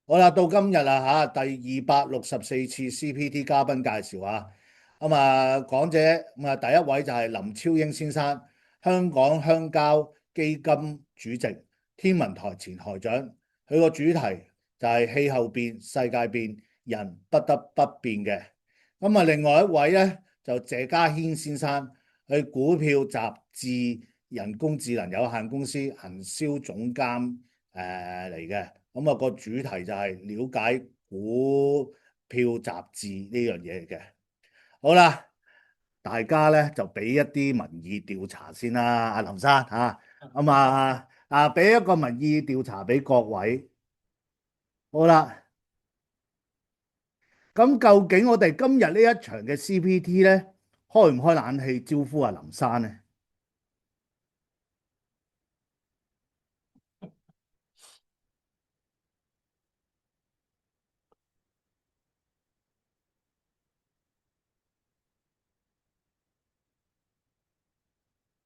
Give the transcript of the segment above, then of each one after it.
好啦，到今日啦吓，第264次 CPT 嘉賓介紹啊。講者第一位就係林超英先生，香港鄉郊基金主席，天文台前台長。佢個主題就係氣候變、世界變，人不得不變嘅。另外一位呢，就謝家軒先生，佢股票集資人工智能有限公司行銷總監嚟嘅。個主題就係了解股票雜誌呢樣嘢嘅。好啦，大家咧就俾一啲民意調查先啦，阿林生嚇。俾一個民意調查俾各位。好啦，咁究竟我哋今日呢一場嘅 CPT 咧，開唔開冷氣招呼阿林生咧？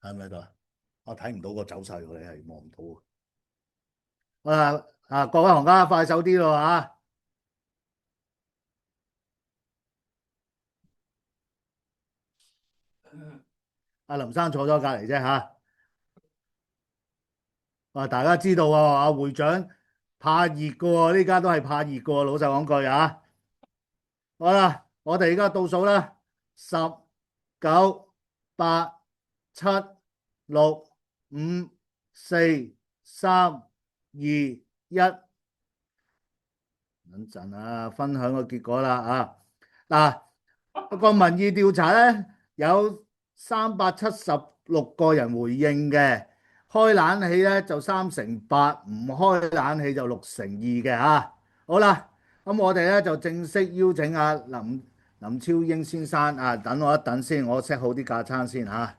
係咪喺度啊？我睇唔到個走勢喎，你係望唔到各位行家快手啲咯嚇！阿林生坐咗隔離啫嚇。大家知道啊，阿會長怕熱嘅喎，呢家都係怕熱嘅喎。老實講句啊，好啦，我哋而家倒數啦，十、九、八、七、六、五、四、三、二、一，等陣啊，分享個結果啦啊！嗱，個民意調查咧有376個人回應嘅，開冷氣咧就38%，唔開冷氣就62%嘅嚇。好啦，咁我哋咧就正式邀請阿林超英先生啊，等我一等先，我 set 好啲架撐先嚇。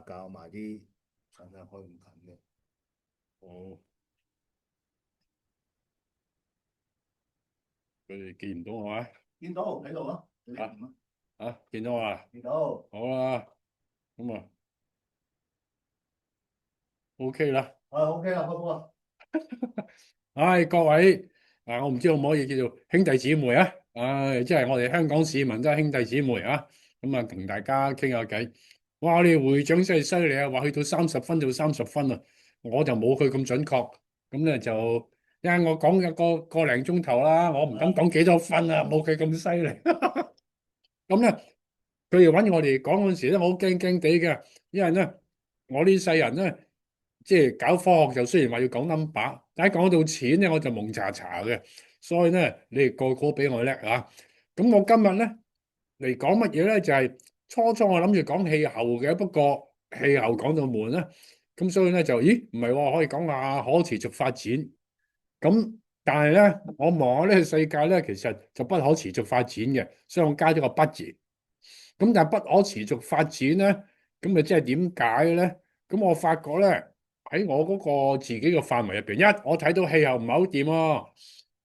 教埋啲趁真開唔近嘅。哦，佢哋見唔到我啊？見到喺度咯，你啊唔啊？見到我啊？見到。好啦，咁啊，OK 啦。OK 啦，不過唉，各位我唔知可唔可以叫做兄弟姊妹啊？唉，即係我哋香港市民都係兄弟姊妹啊。咁啊，同大家傾下偈。哇！你哋會長真係犀利啊，話去到30分到30分啊，我就冇佢咁準確。咁咧就因為我講咗個零鐘頭啦，我唔敢講幾多分啊，冇佢咁犀利。咁咧，佢哋揾我哋講嗰陣時咧，我好驚驚地嘅，因為咧，我呢世人咧，即係搞科學就雖然話要講 number，但係講到錢咧，我就蒙查查嘅。所以咧，你哋個個都比我叻啊！咁我今日咧嚟講乜嘢咧？就係初我諗住講氣候嘅，不過氣候講到悶啦，咁所以咧就咦唔係喎，可以講下可持續發展。咁但係咧，我望下呢個世界咧，其實就不可持續發展嘅，所以我加咗個不字。咁但係不可持續發展咧，咁咪即係點解咧？咁我發覺咧，喺我嗰個自己嘅範圍入邊，一我睇到氣候唔係好掂喎。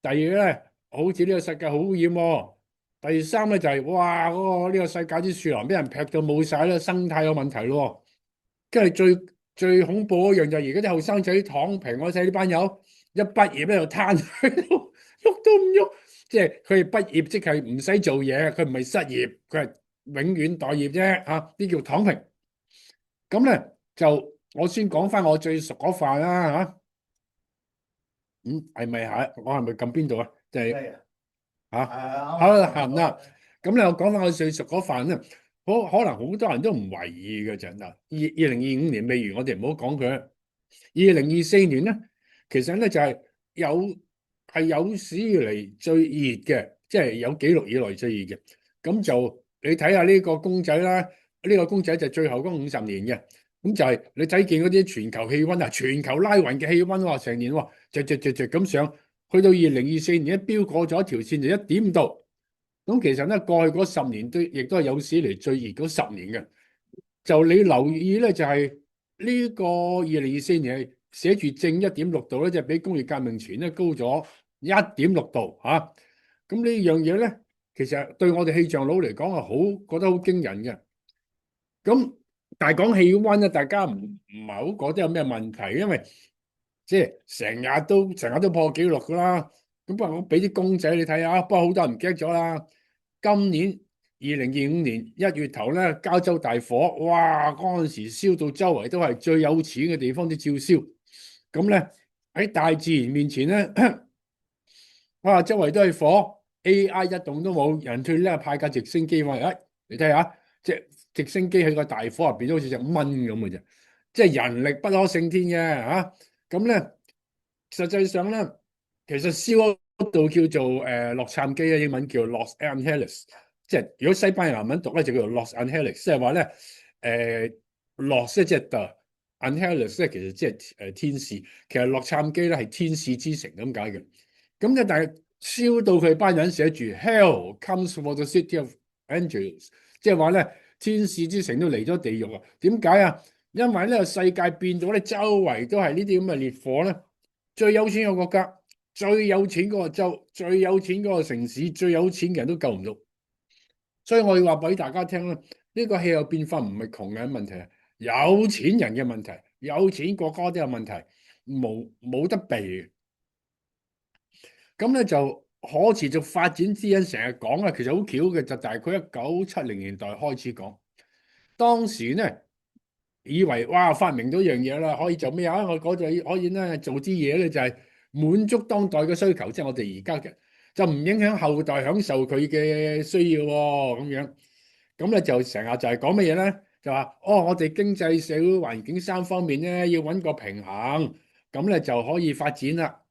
第二咧，好似呢個世界好污染喎。第三咧就係哇，呢個世界啲樹林俾人劈到冇晒啦，生態有問題咯。跟住最恐怖一樣就係而家啲後生仔躺平，我睇呢班友一畢業咧就攤喺度，喐都唔喐。即係佢哋畢業即係唔使做嘢，佢唔係失業，佢係永遠待業啫嚇，呢叫躺平。咁咧就我先講翻我最熟嗰塊啦嚇。係咪我係咪撳邊度啊？就係係嚇啱好啦，啱行啦。咁咧，我講翻我最熟嗰飯咧，可能好多人都唔為意嘅啫。嗱，2025年未完，我哋唔好講佢。2024年咧，其實咧就係有史以嚟最熱嘅，即係有紀錄以來最熱嘅。咁就你睇下呢個公仔啦，呢個公仔就最後嗰50年嘅。咁就係你睇見嗰啲全球氣温啊，全球拉勻嘅氣温喎，成年喎，直咁上，去到2024年一飆過咗一條線就1.5度。咁其實咧，過去嗰10年亦都係有史以嚟最熱嗰10年嘅。就你留意咧，就係呢個2024年係寫住正1.6度咧，就比工業革命前咧高咗1.6度嚇。咁呢樣嘢咧，其實對我哋氣象佬嚟講係覺得好驚人嘅。咁但係講氣温咧，大家唔係好覺得有咩問題，因為即係成日都破紀錄噶啦。咁不過我俾啲公仔你睇下，不過好多人唔記得咗啦。今年2025年1月頭咧，加州大火，哇！嗰陣時燒到周圍都係最有錢嘅地方都照燒。咁咧喺大自然面前咧，哇！周圍都係火，AI 一動都冇，人最叻派架直升機翻嚟，你睇下，直升機喺個大火入邊都好似隻蚊咁嘅啫，即係人力不可勝天嘅嚇。咁咧，實際上咧，其實燒嗰度叫做洛杉磯咧，英文叫 Los Angeles，即係如果西班牙文讀咧就叫做 Los Angeles，即係話咧Los 即係 the，Angeles 咧其實即係天使，其實洛杉磯咧係天使之城咁解嘅。咁咧，但係燒到佢班人寫住 Hell comes for the city of angels，即係話咧天使之城都嚟咗地獄啊！點解啊？因為呢個世界變咗咧，周圍都係呢啲咁嘅烈火咧。最有錢嘅國家、最有錢嗰個州、最有錢嗰個城市、最有錢嘅人都救唔到。所以我要話俾大家聽咧，呢個氣候變化唔係窮人嘅問題，有錢人嘅問題，有錢國家都有問題，冇得避嘅。咁咧就可持續發展之恩成日講啊，其實好巧嘅，就大概1970年代開始講。當時咧以為哇發明到一樣嘢啦，可以做咩啊？我嗰度可以咧做啲嘢咧，就係滿足當代嘅需求，即係我哋而家嘅，就唔影響後代享受佢嘅需要喎。咁樣咁咧就成日就係講乜嘢咧？就話我哋經濟、社會、環境3方面咧要揾個平衡，咁咧就可以發展啦。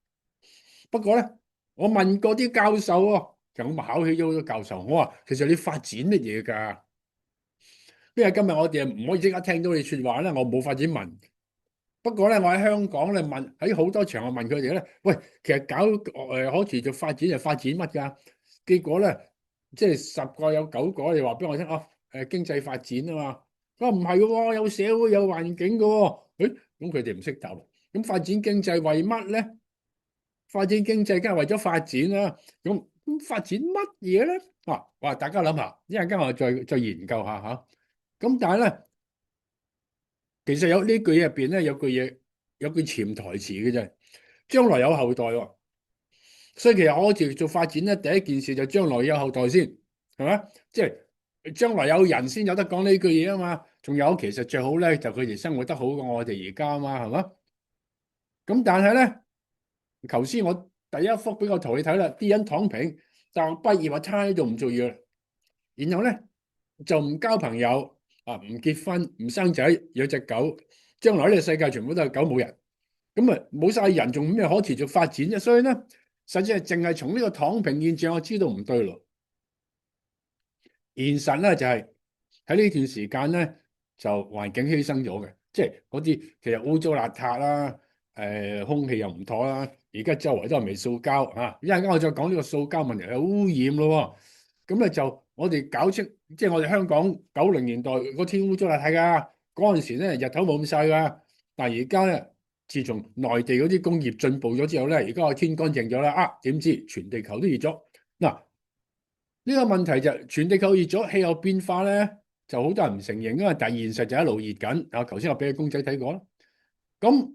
不過咧，我問過啲教授喎，就咁考起咗好多教授。我話其實你發展乜嘢㗎？因為今日我哋唔可以即刻聽到你説話咧，我冇法子問。不過咧，我喺香港咧問，喺好多場合問佢哋咧，喂，其實搞可持續發展係發展乜㗎？結果咧，即係10個有9個你話俾我聽，經濟發展啊嘛。佢話唔係喎，有社會有環境嘅喎。咁佢哋唔識答。咁發展經濟為乜咧？發展經濟梗係為咗發展啦。咁發展乜嘢咧？哇！大家諗下，一陣間我再研究下嚇。咁但係咧，其實有呢句嘢入邊咧，有句潛台詞嘅啫，將來有後代喎。所以其實我哋做發展咧，第一件事就將來有後代先，係咪？即係將來有人先有得講呢句嘢啊嘛。仲有其實最好咧，就佢哋生活得好過我哋而家啊嘛，係嘛？咁但係咧，頭先我第一幅俾個圖你睇啦，啲人躺平，大學畢業或差喺度唔做嘢啦，然後咧就唔交朋友唔結婚，唔生仔，養隻狗，將來呢個世界全部都係狗冇人，咁啊冇晒人，仲咩可持續發展啫？所以咧，實際係淨係從呢個躺平現象，我知道唔對路。現實咧就係喺呢段時間咧，就環境犧牲咗嘅，即係嗰啲其實污糟邋遢啦，空氣又唔妥啦，而家周圍都係微塑膠嚇。一陣間我再講呢個塑膠問題係污染咯。咁咧就我哋搞出，即係我哋香港90年代嗰天污糟邋遢㗎，嗰陣時咧日頭冇咁曬㗎，但係而家咧，自從內地嗰啲工業進步咗之後咧，而家個天乾淨咗啦。點知全地球都熱咗嗱。呢個問題就係全地球熱咗，氣候變化咧就好多人唔承認，因為但係現實就一路熱緊。頭先我俾個公仔睇過啦。咁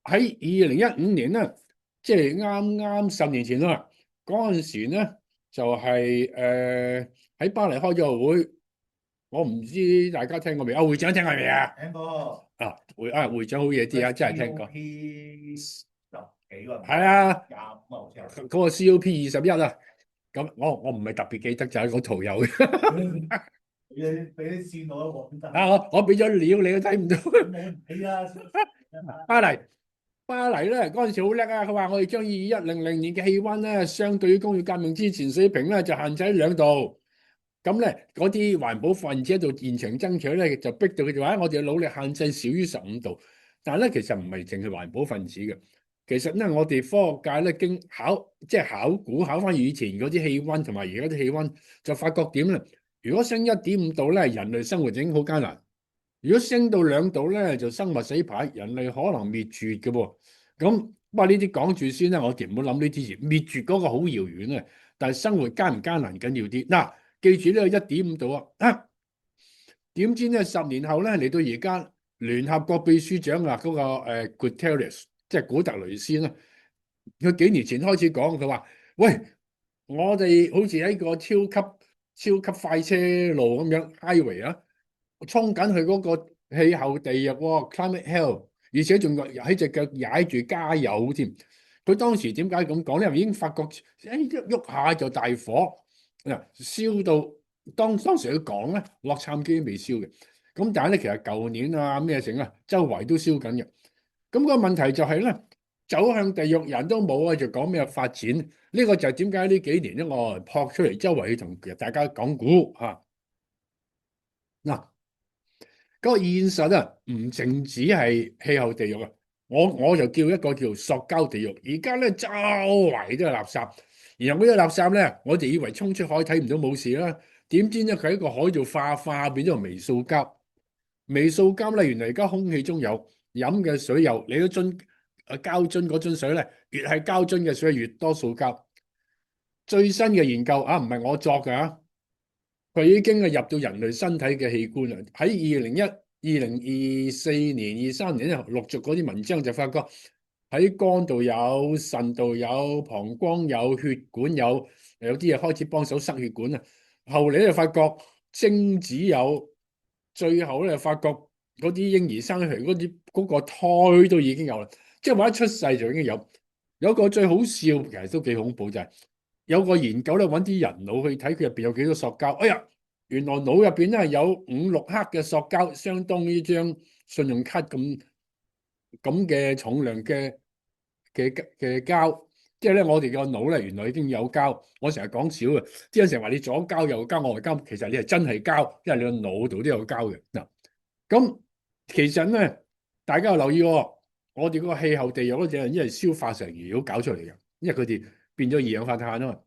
喺2015年咧，即係啱啱10年前啦，嗰陣時咧就係喺巴黎開咗個會，我唔知大家聽過未？會長聽過未啊？聽過會長好嘢啲啊，真係聽過。COP 10幾啦，係啊， 25啊，好似係。嗰個 COP21啊，咁我唔係特別記得，就係個圖有嘅。俾啲線我一個得。啊，我俾咗料你都睇唔到。冇睇啊！巴黎，巴黎咧嗰陣時好叻啊！佢話我哋將2100年嘅氣温咧，相對於工業革命之前水平咧，就限制喺2度。咁咧嗰啲環保分子喺度現場爭取咧，就逼到佢哋話：我哋要努力限制少於15度。但係咧，其實唔係淨係環保分子嘅，其實咧我哋科學界咧經考翻以前嗰啲氣温同埋而家啲氣温，就發覺點咧？如果升1.5度咧，人類生活已經好艱難；如果升到2度咧，就生物死牌，人類可能滅絕嘅喎。咁不過呢啲講住先啦，我哋唔好諗呢啲嘢，滅絕嗰個好遙遠啊，但係生活艱唔艱難緊要啲。嗱，記住呢個1.5度啊！點知咧10年後咧嚟到而家，聯合國秘書長啊嗰個Guterres，即係古特雷斯啦，佢幾年前開始講，佢話：喂，我哋好似喺個超級快車路咁樣 highway 啊，衝緊去嗰個氣候地獄喎，climate hell，而且仲喺隻腳踩住加油添。佢當時點解咁講咧？因為已經發覺喐下就大火嗱，燒到當時佢講咧，洛杉磯未燒嘅，咁但係咧其實舊年啊咩成啊，周圍都燒緊嘅。咁個問題就係咧，走向地獄人都冇啊，就講咩發展？呢個就係點解呢幾年咧我撲出嚟周圍去同大家講古嚇嗱。嗰個現實啊，唔淨止係氣候地獄啊，我就叫一個叫塑膠地獄。而家咧周圍都係垃圾，然後嗰啲垃圾咧，我哋以為衝出海睇唔到冇事啦，點知咧佢喺個海度化變咗微塑膠。微塑膠咧，原來而家空氣中有，飲嘅水有，你個樽膠樽嗰樽水咧，越係膠樽嘅水越多塑膠。最新嘅研究啊，唔係我作㗎啊。佢已經係入到人類身體嘅器官啦。喺2024年、23年咧，陸續嗰啲文章就發覺喺肝度有、腎度有、膀胱有、血管有啲嘢開始幫手塞血管啊。後嚟就發覺精子有，最後咧發覺嗰啲嬰兒生出嚟嗰個胎都已經有啦，即係話一出世就已經有。有個最好笑，其實都幾恐怖就係。有個研究咧，揾啲人腦去睇佢入邊有幾多塑膠。哎呀，原來腦入邊咧有5-6克嘅塑膠，相當於張信用卡咁嘅重量嘅膠。即係咧，我哋個腦咧原來已經有膠。我成日講笑啊，啲人成日話你左膠右膠我係膠，其實你係真係膠，因為你個腦度都有膠嘅嗱。咁其實咧，大家有留意喎，我哋嗰個氣候地獄嗰隻，因為燒化石燃料搞出嚟嘅，因為佢哋變咗二氧化碳啊嘛。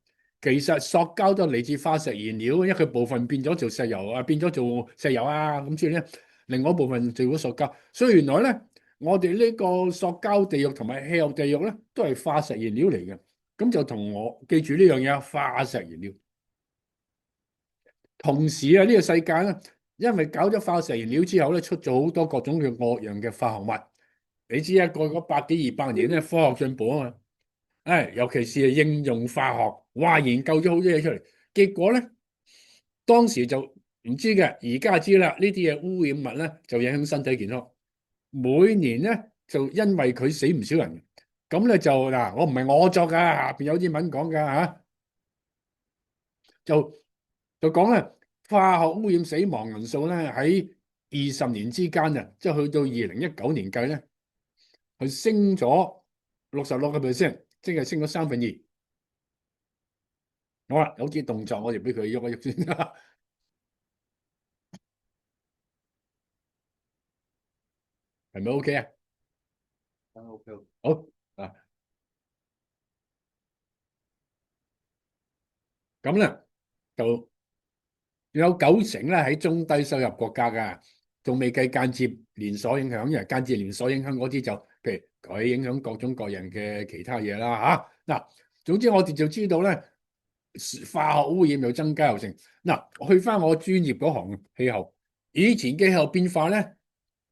其實塑膠都係嚟自化石燃料，因為佢部分變咗做石油啊，變咗做石油啊，咁所以咧，另外一部分做咗塑膠。所以原來咧，我哋呢個塑膠地獄同埋氣候地獄咧，都係化石燃料嚟嘅。咁就同我記住呢樣嘢，化石燃料。同時啊，呢個世界咧，因為搞咗化石燃料之後咧，出咗好多各種嘅各樣嘅化學物。你知啊，過咗100幾200年咧，科學進步啊嘛。尤其是係應用化學，哇，研究咗好多嘢出嚟，結果咧，當時就唔知嘅，而家知啦，呢啲嘢污染物咧就影響身體健康，每年咧就因為佢死唔少人，咁咧就嗱，我唔係我作噶，下邊有啲文講噶吓，就講咧，化學污染死亡人數咧喺20年之間啊，即係去到2019年計咧，佢升咗66%，即係升咗2/3。好啦，有啲動作我哋俾佢喐一喐先，係咪 OK 啊？ OK。好啊，咁咧就有90%咧喺中低收入國家㗎，仲未計間接連鎖影響，因為間接連鎖影響嗰啲就譬如佢影響各種各樣嘅其他嘢啦嚇。嗱，總之我哋就知道咧，化學污染又增加又成。嗱，去翻我專業嗰行氣候，以前嘅氣候變化咧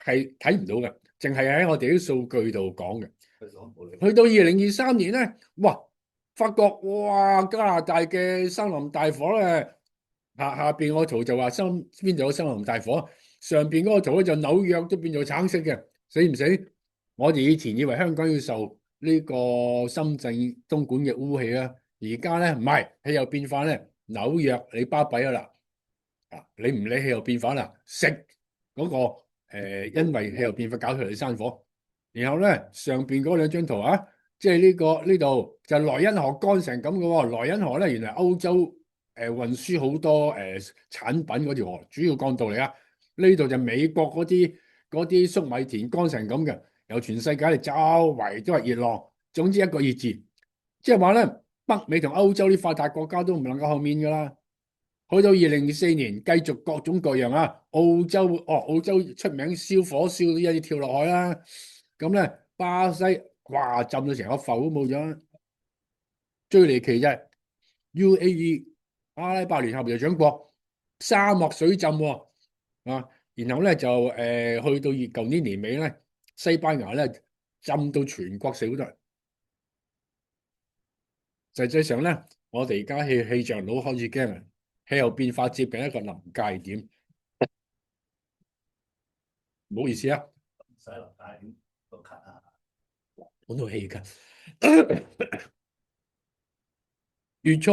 係睇唔到嘅，淨係喺我哋啲數據度講嘅。去到2023年咧，哇！發覺哇，加拿大嘅森林大火咧，下邊個圖就話邊度有森林大火，上邊嗰個圖咧就紐約都變做橙色嘅，死唔死？我哋以前以為香港要受呢個深圳、東莞嘅污氣啦。而家咧唔係氣候變化咧，紐約你巴閉啊啦，你唔理氣候變化啦，食嗰個因為氣候變化搞出嚟嘅山火。然後咧上邊嗰兩張圖啊，即係呢度就萊茵河乾成咁嘅喎。萊茵河咧原來歐洲運輸好多產品嗰條河，主要幹道嚟啊。呢度就美國嗰啲粟米田乾成咁嘅，由全世界嚟周圍都係熱浪。總之一個熱字，即係話咧北美同歐洲啲發達國家都唔能夠幸免㗎啦。去到2024年，繼續各種各樣啊！澳洲出名燒火燒到一啲跳落海啦。咁咧，巴西哇浸到成個浮都冇咗。最離奇就係 UAE 阿拉伯聯合酋長國沙漠水浸喎啊！然後咧就去到舊年年尾咧，西班牙咧浸到全國死好多人。實際上咧，我哋而家氣象佬開始驚啊！氣候變化接近一個臨界點，唔好意思啊，唔使臨界點都咳啊！講到氣㗎。月初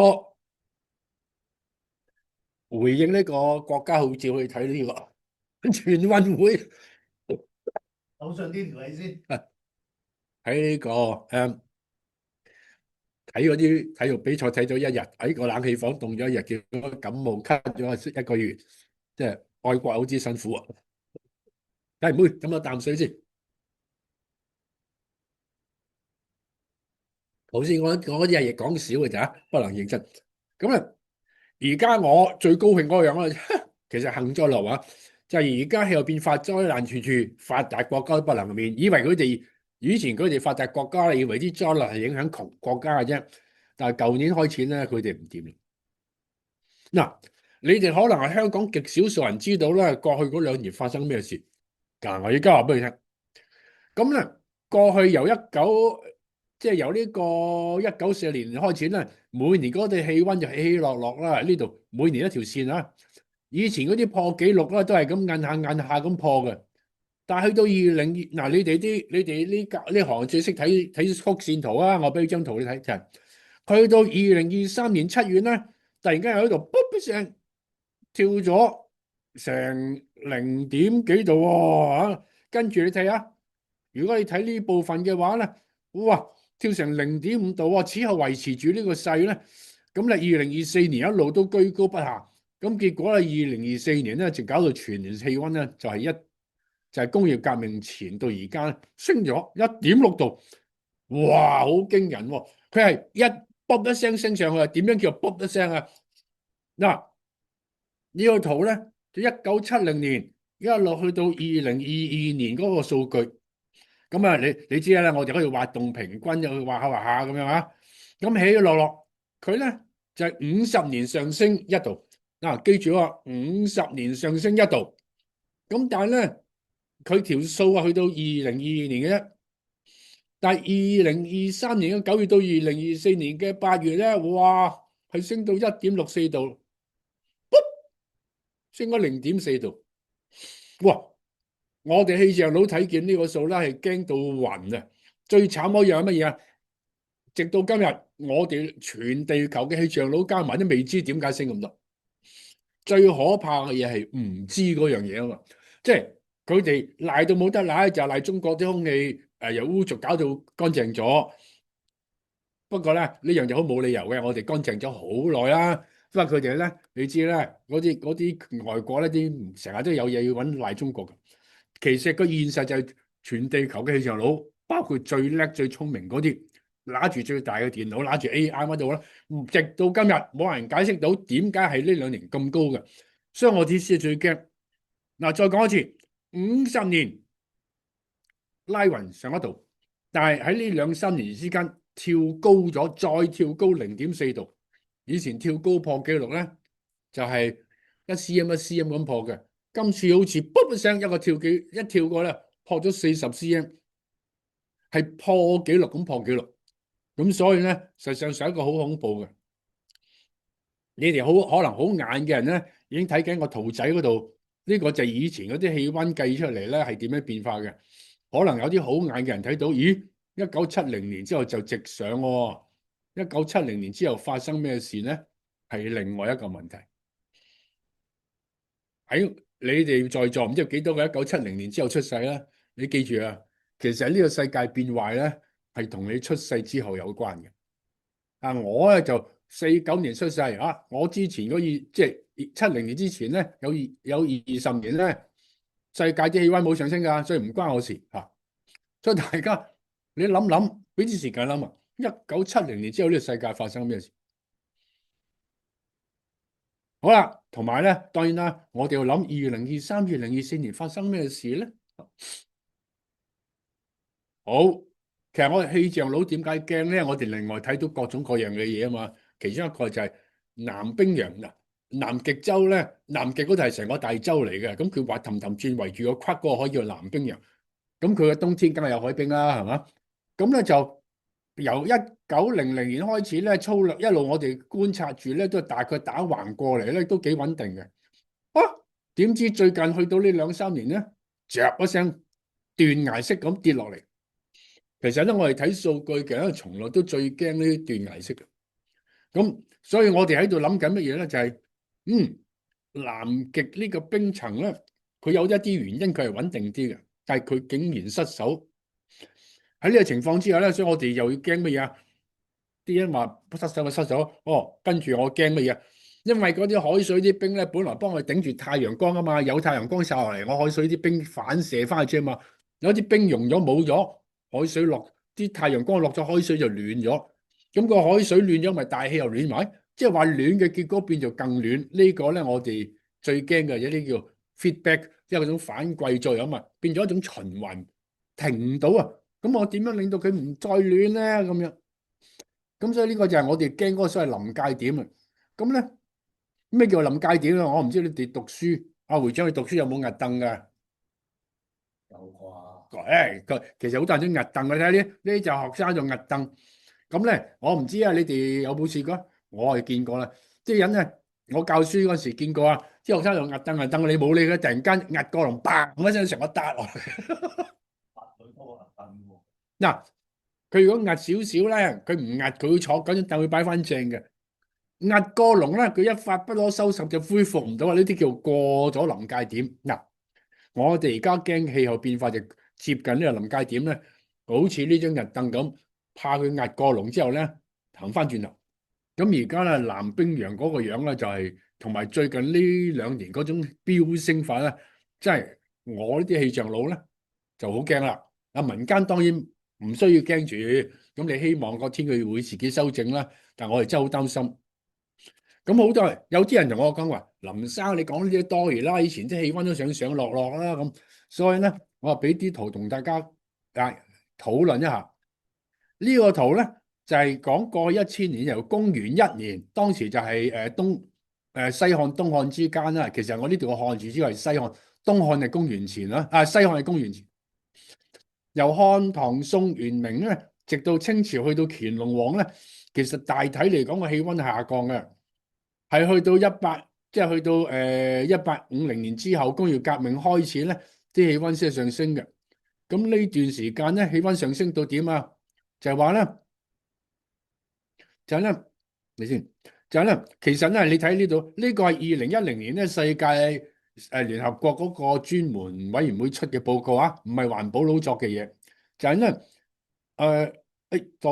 回應呢個國家號召去睇呢個全運會，手上呢條氣先。喺呢個睇嗰啲體育比賽睇咗一日，喺個冷氣房凍咗一日，叫感冒咳咗一個月，即係愛國好之辛苦啊！梗係唔會飲咗啖水先。頭先我嗰啲係講笑嘅咋，不能認真。咁啊，而家我最高興嗰樣啊，其實幸災樂禍，就係而家氣候變化災難處處，發達國家都不能免。以前佢哋發達國家以為啲災難係影響窮國家嘅啫，但係舊年開始咧，佢哋唔掂。嗱，你哋可能係香港極少數人知道咧，過去嗰2年發生咩事。嗱，我而家話俾你聽，咁咧過去即係由呢個1940年開始咧，每年嗰啲氣温就起起落落啦。呢度每年一條線啊，以前嗰啲破紀錄咧都係咁摁下摁下咁破嘅。但係去到嗱，你哋呢行最識睇曲線圖啊，我俾張圖你睇就係去到2023年7月咧，突然間喺度卜一聲跳咗成0點幾度喎，跟住你睇下，如果你睇呢部分嘅話咧，哇！跳成0.5度喎，此後維持住呢個勢咧，咁咧2024年一路都居高不下，咁結果咧2024年咧就搞到全年氣温咧就係工業革命前到而家升咗1.6度，哇！好驚人喎，佢係一卜一聲升上去，點樣叫卜一聲啊？嗱，呢個圖咧就1970年一路去到2022年嗰個數據。咁啊，你知啦，我哋可以畫動平均，又去畫下咁樣啊。咁起咗落落，佢咧就係50年上升1度。嗱，記住啊，50年上升1度。咁但係咧，佢條數啊去到2022年嘅啫。但係2023年嘅9月到2024年嘅8月咧，哇，係升到1.64度，升咗0.4度。哇！我哋氣象佬睇見呢個數咧，係驚到暈啊！最慘嗰樣係乜嘢啊？直到今日，我哋全地球嘅氣象佬加埋都未知點解升咁多。最可怕嘅嘢係唔知嗰樣嘢啊嘛！即係佢哋賴到冇得賴，就賴中國啲空氣由污濁搞到乾淨咗。不過咧，呢樣就好冇理由嘅，我哋乾淨咗好耐啦。不過佢哋咧，你知咧，嗰啲外國咧啲成日都有嘢要揾賴中國嘅。其實個現實就係全地球嘅氣象佬，包括最叻最聰明嗰啲，拿住最大嘅電腦，拿住 AI 喺度咧，直到今日冇人解釋到點解係呢2年咁高嘅。所以我只係最驚。嗱，再講一次，50年拉勻上一度，但係喺呢2-3年之間跳高咗，再跳高0.4度。以前跳高破紀錄咧，就係1cm 咁破嘅。今次好似卜一聲一跳過咧，破咗40cm，係破紀錄咁破紀錄。咁所以咧，實際上係一個好恐怖嘅。你哋可能好眼嘅人咧，已經睇緊個圖仔嗰度，呢個就係以前嗰啲氣温計出嚟咧係點樣變化嘅。可能有啲好眼嘅人睇到，咦？ 1970年之後就直上喎。1970年之後發生咩事呢？係另外一個問題。喺你哋在座唔知有幾多個1970年之後出世啦？你記住啊，其實呢個世界變壞咧，係同你出世之後有關嘅。我咧就49年出世啊，我之前嗰即係70年之前咧，有20年咧，世界啲氣溫冇上升㗎，所以唔關我事嚇。所以大家你諗諗，俾啲時間諗啊，1970年之後呢個世界發生咩事？好啦，同埋咧，當然啦，我哋要諗2023、2024年發生咩事咧？好，其實我哋氣象佬點解驚咧？我哋另外睇到各種各樣嘅嘢啊嘛。其中一個就係南冰洋嗱，南極洲咧，南極嗰度係成個大洲嚟嘅。咁佢話氹氹轉圍住個框嗰個可以叫南冰洋。咁佢嘅冬天梗係有海冰啦，係嘛？咁咧就由1900年開始咧，粗略一路我哋觀察住咧，都大概打橫過嚟咧，都幾穩定嘅。啊，點知最近去到呢2、3年咧，嘖一聲斷崖式咁跌落嚟。其實咧，我哋睇數據嘅，因為從來都最驚呢啲斷崖式嘅。咁所以我哋喺度諗緊乜嘢咧？就係南極呢個冰層咧，佢有一啲原因佢係穩定啲嘅，但係佢竟然失守。喺呢個情況之下咧，所以我哋又要驚乜嘢啊？啲人話失手就失手，跟住我驚乜嘢？因為嗰啲海水啲冰咧，本來幫我頂住太陽光啊嘛，有太陽光曬落嚟，我海水啲冰反射翻去啫嘛。有啲冰溶咗冇咗，海水落啲太陽光落咗海水就暖咗，咁個海水暖咗，咪大氣又暖埋，即係話暖嘅結果變就更暖。呢個咧我哋最驚嘅有啲叫 feedback，即係嗰種反饋作用啊，變咗一種循環，停唔到啊。咁我點樣令到佢唔再暖咧？咁樣，咁所以呢個就係我哋驚嗰個所謂臨界點啊。咁咧咩叫臨界點啊？我唔知你哋讀書，阿會長你讀書有冇壓凳㗎？有啩？佢其實好多人都壓凳，你睇呢就學生就壓凳。咁咧我唔知啊，你哋有冇試過？我係見過啦。啲人咧，我教書嗰時見過啊，啲學生就壓凳壓凳，你冇理佢，突然間壓過籠，嘭一聲成個笪落嚟。嗱，佢如果壓少少咧，佢唔壓佢會坐緊張凳，會擺翻正嘅。壓過籠咧，佢一發不可收拾就恢復唔到啊！呢啲叫過咗臨界點。嗱，我哋而家驚氣候變化就接近呢個臨界點咧，好似呢張日凳咁，怕佢壓過籠之後咧，行翻轉頭。咁而家咧，南冰洋嗰個樣咧就係同埋最近呢2年嗰種飆升法咧，即係我呢啲氣象佬咧就好驚啦。民間當然唔需要驚住，咁你希望個天氣會自己修正啦。但我哋真係好擔心。咁好多有啲人同我講話，林生你講呢啲多餘啦，以前啲氣温都上上落落啦咁。所以咧，我話俾啲圖同大家討論一下。呢個圖咧就係講過去1000年由公元1年，當時就係西漢東漢之間啦。其實我呢度個漢字只係西漢，東漢係公元前啦，西漢係公元前。由漢唐宋元明咧，直到清朝去到乾隆王咧，其實大體嚟講個氣温下降嘅，係去到即係去到1850年之後，工業革命開始咧，啲氣温先係上升嘅。咁呢段時間咧，氣温上升到點啊？就係話咧，就係咧，你先，就係咧，其實咧，你睇呢度，呢個係2010年咧世界聯合國嗰個專門委員會出嘅報告啊，唔係環保佬作嘅嘢，就係咧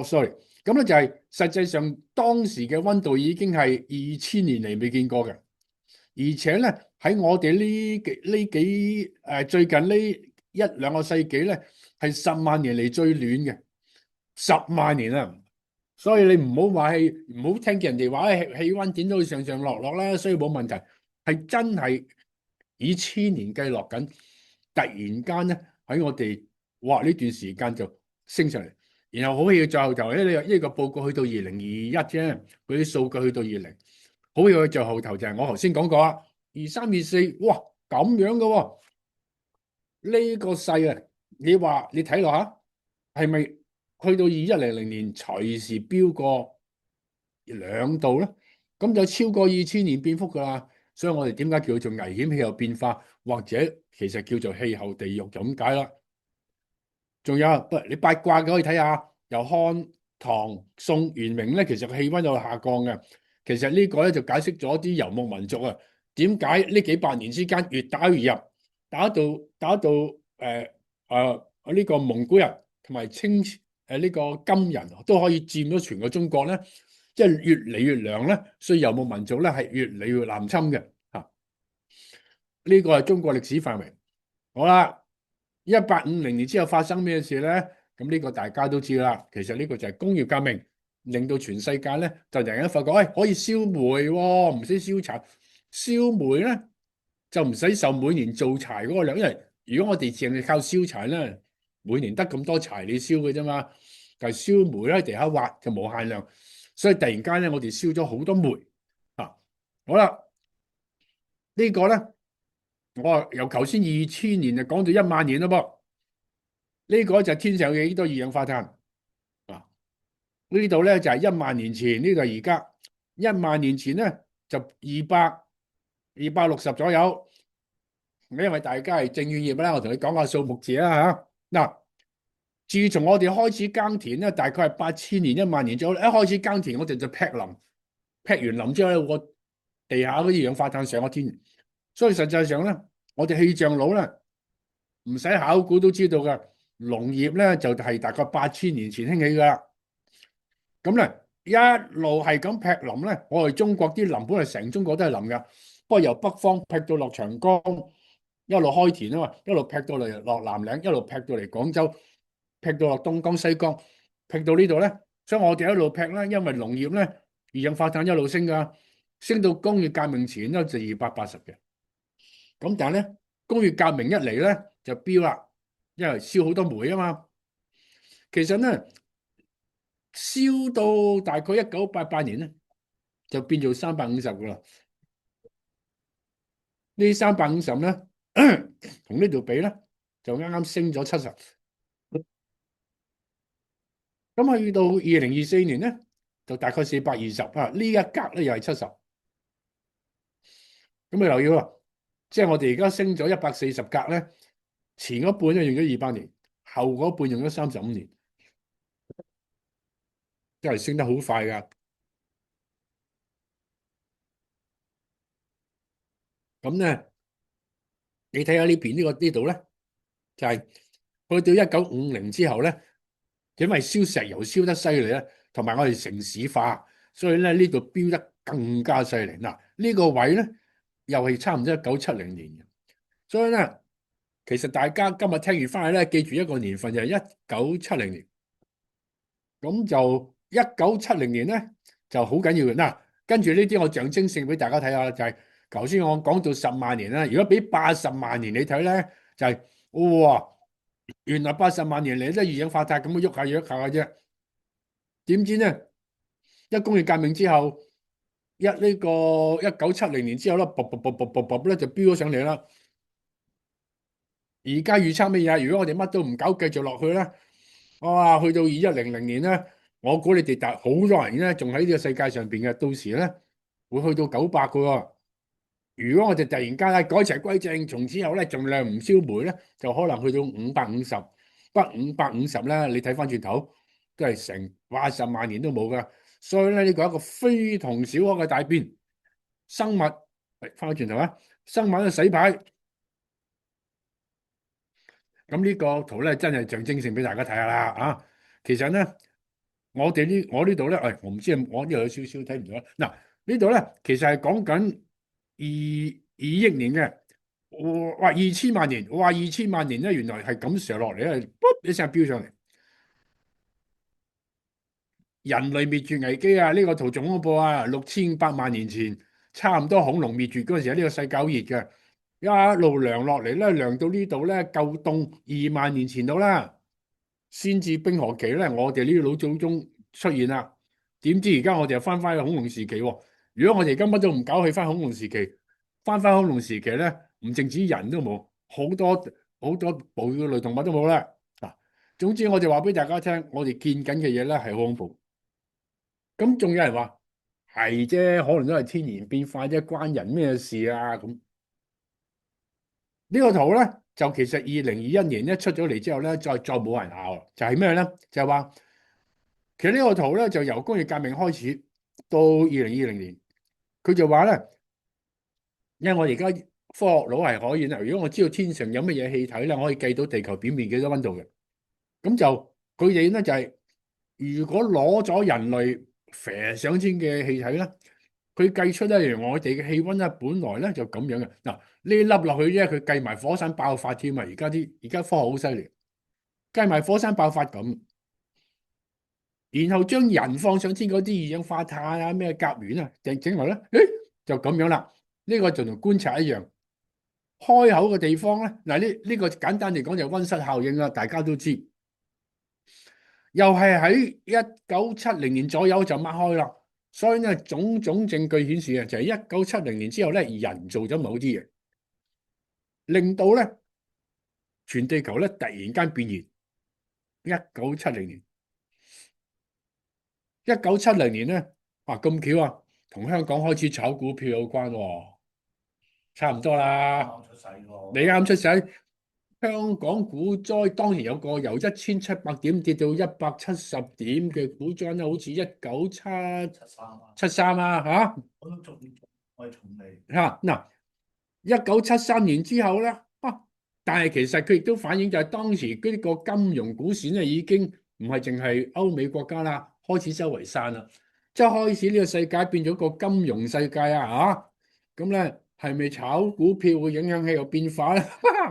，sorry，咁咧就係實際上當時嘅温度已經係2000年嚟未見過嘅，而且咧喺我哋最近呢1、2個世紀咧係10萬年嚟最暖嘅，10萬年啊！所以你唔好話唔好聽見人哋話氣温點都會上上落落啦，所以冇問題，係真係以千年計落緊，突然間咧喺我哋哇呢段時間就升上嚟，然後好似最後頭呢個報告去到2021啫，嗰啲數據去到20，好似最後頭就係我頭先講過啊，23、24，哇咁樣嘅喎，呢個勢啊，你話你睇落下係咪？去到2100年隨時飆過2度咧，咁就超過2000年變幅噶啦。所以我哋點解叫做危險氣候變化，或者其實叫做氣候地獄就咁解啦。仲有，不，你八卦嘅可以睇下，由漢、唐、宋、元、明咧，其實個氣温有下降嘅。其實呢個咧就解釋咗啲游牧民族啊，點解呢幾百年之間越打越入，打到呢個蒙古人同埋呢個金人都可以佔咗全個中國咧，即係越嚟越涼咧，所以游牧民族咧係越嚟越南侵嘅嚇。呢個係中國歷史範圍。好啦。1850年之後發生咩事咧？咁呢個大家都知啦。其實呢個就係工業革命，令到全世界咧就突然間發覺，可以燒煤喎，唔使燒柴。燒煤咧就唔使受每年做柴嗰個量，因為如果我哋淨係靠燒柴咧，每年得咁多柴你燒嘅啫嘛。但係燒煤咧喺地下挖就無限量，所以突然間咧我哋燒咗好多煤啊。好啦，呢個咧我話由頭先2000年就講到1萬年咯噃。呢個就係天上嘅幾多二氧化碳啊！呢度咧就係1萬年前，呢度係而家。1萬年前咧就260左右。因為大家係證券業啦，我同你講下數目字啦嚇。嗱，自從我哋開始耕田咧，大概係8000年1萬年左右。一開始耕田，我哋就劈林，劈完林之後咧，個地下嗰啲二氧化碳上咗天。所以實際上咧，我哋氣象佬咧唔使考古都知道㗎。農業咧就係大概8000年前興起噶啦，咁咧一路係咁劈林咧，我哋中國啲林本嚟成中國都係林噶，不過由北方劈到落長江，一路開田啊嘛，一路劈到嚟落南嶺，一路劈到嚟廣州，劈到落東江西江，劈到呢度咧，所以我哋一路劈啦，因為農業咧二氧化碳一路升噶，升到工業革命前咧就280嘅，咁但係咧工業革命一嚟咧就飆啦。因為燒好多煤啊嘛，其實咧燒到大概1988年咧，就變做350噶啦。呢350咧，同呢度比咧，就啱啱升咗70。咁去到2024年咧，就大概420啊。呢一格咧又係70。咁你留意喎，即係我哋而家升咗140格咧，前嗰半咧用咗200年，後嗰半用咗35年。真係升得好快噶。咁咧，你睇下呢邊呢度咧，就係去到1950之後咧，因為燒石油燒得犀利咧，同埋我哋城市化，所以咧呢度飆得更加犀利。嗱，呢個位咧又係差唔多1970年嘅，所以咧其實大家今日聽完翻去咧，記住一個年份就係1970年。咁就1970年咧就好緊要嘅。嗱，跟住呢啲我象徵性俾大家睇下，就係頭先我講到10萬年啦。如果俾80萬年你睇咧，就係哇，原來80萬年嚟都係二氧化碳咁樣喐下喐下嘅啫。點知咧一工業革命之後，呢個1970年之後咧，卜咧就飆咗上嚟啦。而家預測乜嘢啊？如果我哋乜都唔搞，繼續落去咧，哇！去到2100年咧，我估你哋好多人咧仲喺呢個世界上邊嘅，到時咧會去到900個喎。如果我哋突然間改邪歸正，從此後咧盡量唔燒煤咧，就可能去到550。不過550咧，你睇翻轉頭都係成80萬年都冇噶。所以咧呢個係一個非同小可嘅大變。生物，翻返轉頭啊，生物嘅洗牌。咁呢個圖咧真係象徵性俾大家睇下啦啊！其實咧，我呢度咧，我唔知我呢度有少少睇唔到啦。嗱，呢度咧其實係講緊2億年嘅，哇2000萬年，哇2000萬年咧，原來係咁上落嚟咧，卜一聲飆上嚟。人類滅絕危機啊！呢個圖仲恐怖啊！6500萬年前，差唔多恐龍滅絕嗰陣時，呢個世界好熱嘅。一路涼落嚟咧，涼到呢度咧夠凍2萬年前到啦，先至冰河期咧，我哋呢啲老祖宗出現啦。點知而家我哋又翻返去恐龍時期喎？如果我哋而家乜都唔搞，去翻恐龍時期，翻恐龍時期咧，唔淨止人都冇，好多好多哺乳類動物都冇啦。嗱，總之我就話俾大家聽，我哋見緊嘅嘢咧係好恐怖。咁仲有人話係啫，可能都係天然變化啫，關人咩事啊？咁呢個圖咧就其實2021年咧出咗嚟之後咧，再冇人拗啦，就係咩咧？就係話其實呢個圖咧就由工業革命開始到2020年，佢就話咧，因為我而家科學佬係可以啦，如果我知道天上有乜嘢氣體咧，我可以計到地球表面幾多溫度嘅，咁就佢哋咧就係、如果攞咗人類射上天嘅氣體咧，佢計出咧，原來我哋嘅氣溫咧本來咧就咁樣嘅。嗱，呢粒落去啫，佢計埋火山爆發添啊！而家科學好犀利，計埋火山爆發咁，然後將人放上天嗰啲二氧化碳啊、咩甲烷啊，整落咧，誒就咁樣啦。呢個就同觀察一樣，開口嘅地方咧，嗱呢個簡單嚟講就溫室效應啦，大家都知。又係喺1970年左右就擘開啦，所以咧種種證據顯示啊，就係1970年之後咧，人做咗某啲嘢，令到咧全地球咧突然間變熱。1970年，1970年咧，咁巧啊，同香港開始炒股票有關喎，差唔多啦。啱出世喎，你啱出世，香港股災當然有個由1700點跌到170點嘅股災啦，好似1973啊嚇我都仲我係重嚟。嚇嗱，1973年之後咧但係其實佢亦都反映就係當時嗰個金融股市咧已經唔係淨係歐美國家啦，開始周圍散啦，即係開始呢個世界變咗個金融世界啊嚇，咁咧係咪炒股票會影響氣候變化咧？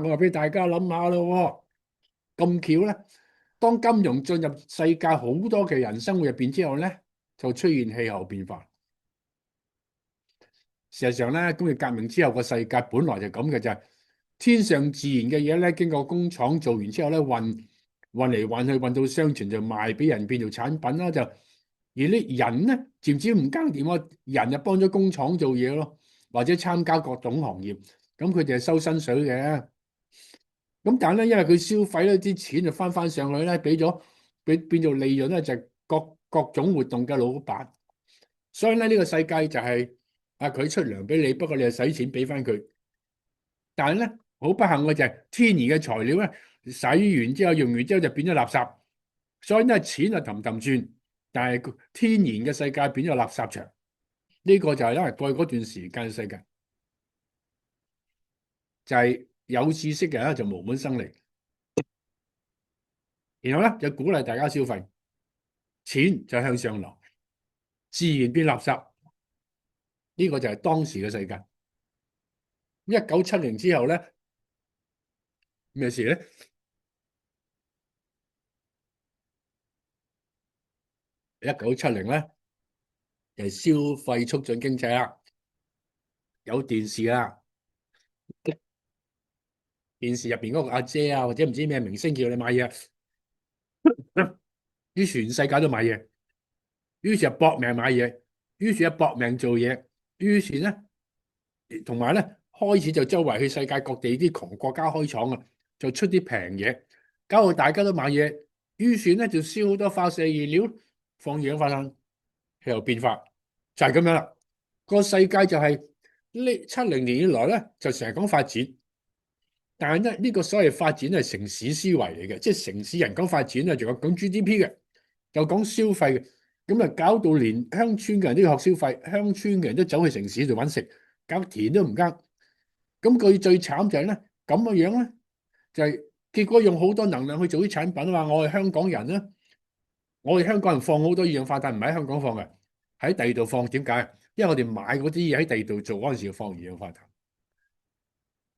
我話俾大家諗下咯喎，咁巧咧，當金融進入世界好多嘅人生活入邊之後咧，就出現氣候變化。事實上咧，工業革命之後個世界本來就咁嘅，就係天上自然嘅嘢咧，經過工廠做完之後咧，運嚟運去，運到商船就賣俾人變做產品啦。而啲人咧，漸漸唔耕掂啊，人就幫咗工廠做嘢咯，或者參加各種行業，咁佢哋係收薪水嘅。咁但係咧，因為佢消費咧，啲錢就翻上去咧，變做利潤咧，就係各種活動嘅老闆。所以咧，呢個世界就係佢出糧俾你，不過你係使錢俾翻佢。但係咧，好不幸嘅就係天然嘅材料咧，洗完之後用完之後就變咗垃圾。所以咧，錢啊氹氹轉，但係天然嘅世界變咗垃圾場。呢個就係因為過去嗰段時間嘅世界，就係有知識嘅人咧就無本生利，然後咧就鼓勵大家消費，錢就向上流，自然變垃圾。呢個就係當時嘅世界。1970之後咧，咩事咧？1970咧就係消費促進經濟啦，有電視啦，電視入邊嗰個阿姐啊，或者唔知咩明星叫你買嘢，於是全世界都買嘢，於是就搏命買嘢，於是就搏命做嘢，於是咧同埋咧開始就周圍去世界各地啲窮國家開廠啊，就出啲平嘢，搞到大家都買嘢，於是咧就燒好多化石燃料，放二氧化碳，氣候變化就係咁樣啦。個世界就係呢70年以來咧，就成日講發展，但係咧呢個所謂發展係城市思維嚟嘅，即係城市人講發展啊，仲有講 GDP 嘅，又講消費嘅，咁啊搞到連鄉村嘅人都要學消費，鄉村嘅人都走去城市度揾食，搞田都唔耕。咁佢最慘就係咧咁嘅樣咧，就係結果用好多能量去做啲產品啊嘛。我係香港人啦，我哋香港人放好多二氧化碳唔係喺香港放嘅，喺第二度放。點解？因為我哋買嗰啲嘢喺第二度做嗰陣時要放二氧化碳。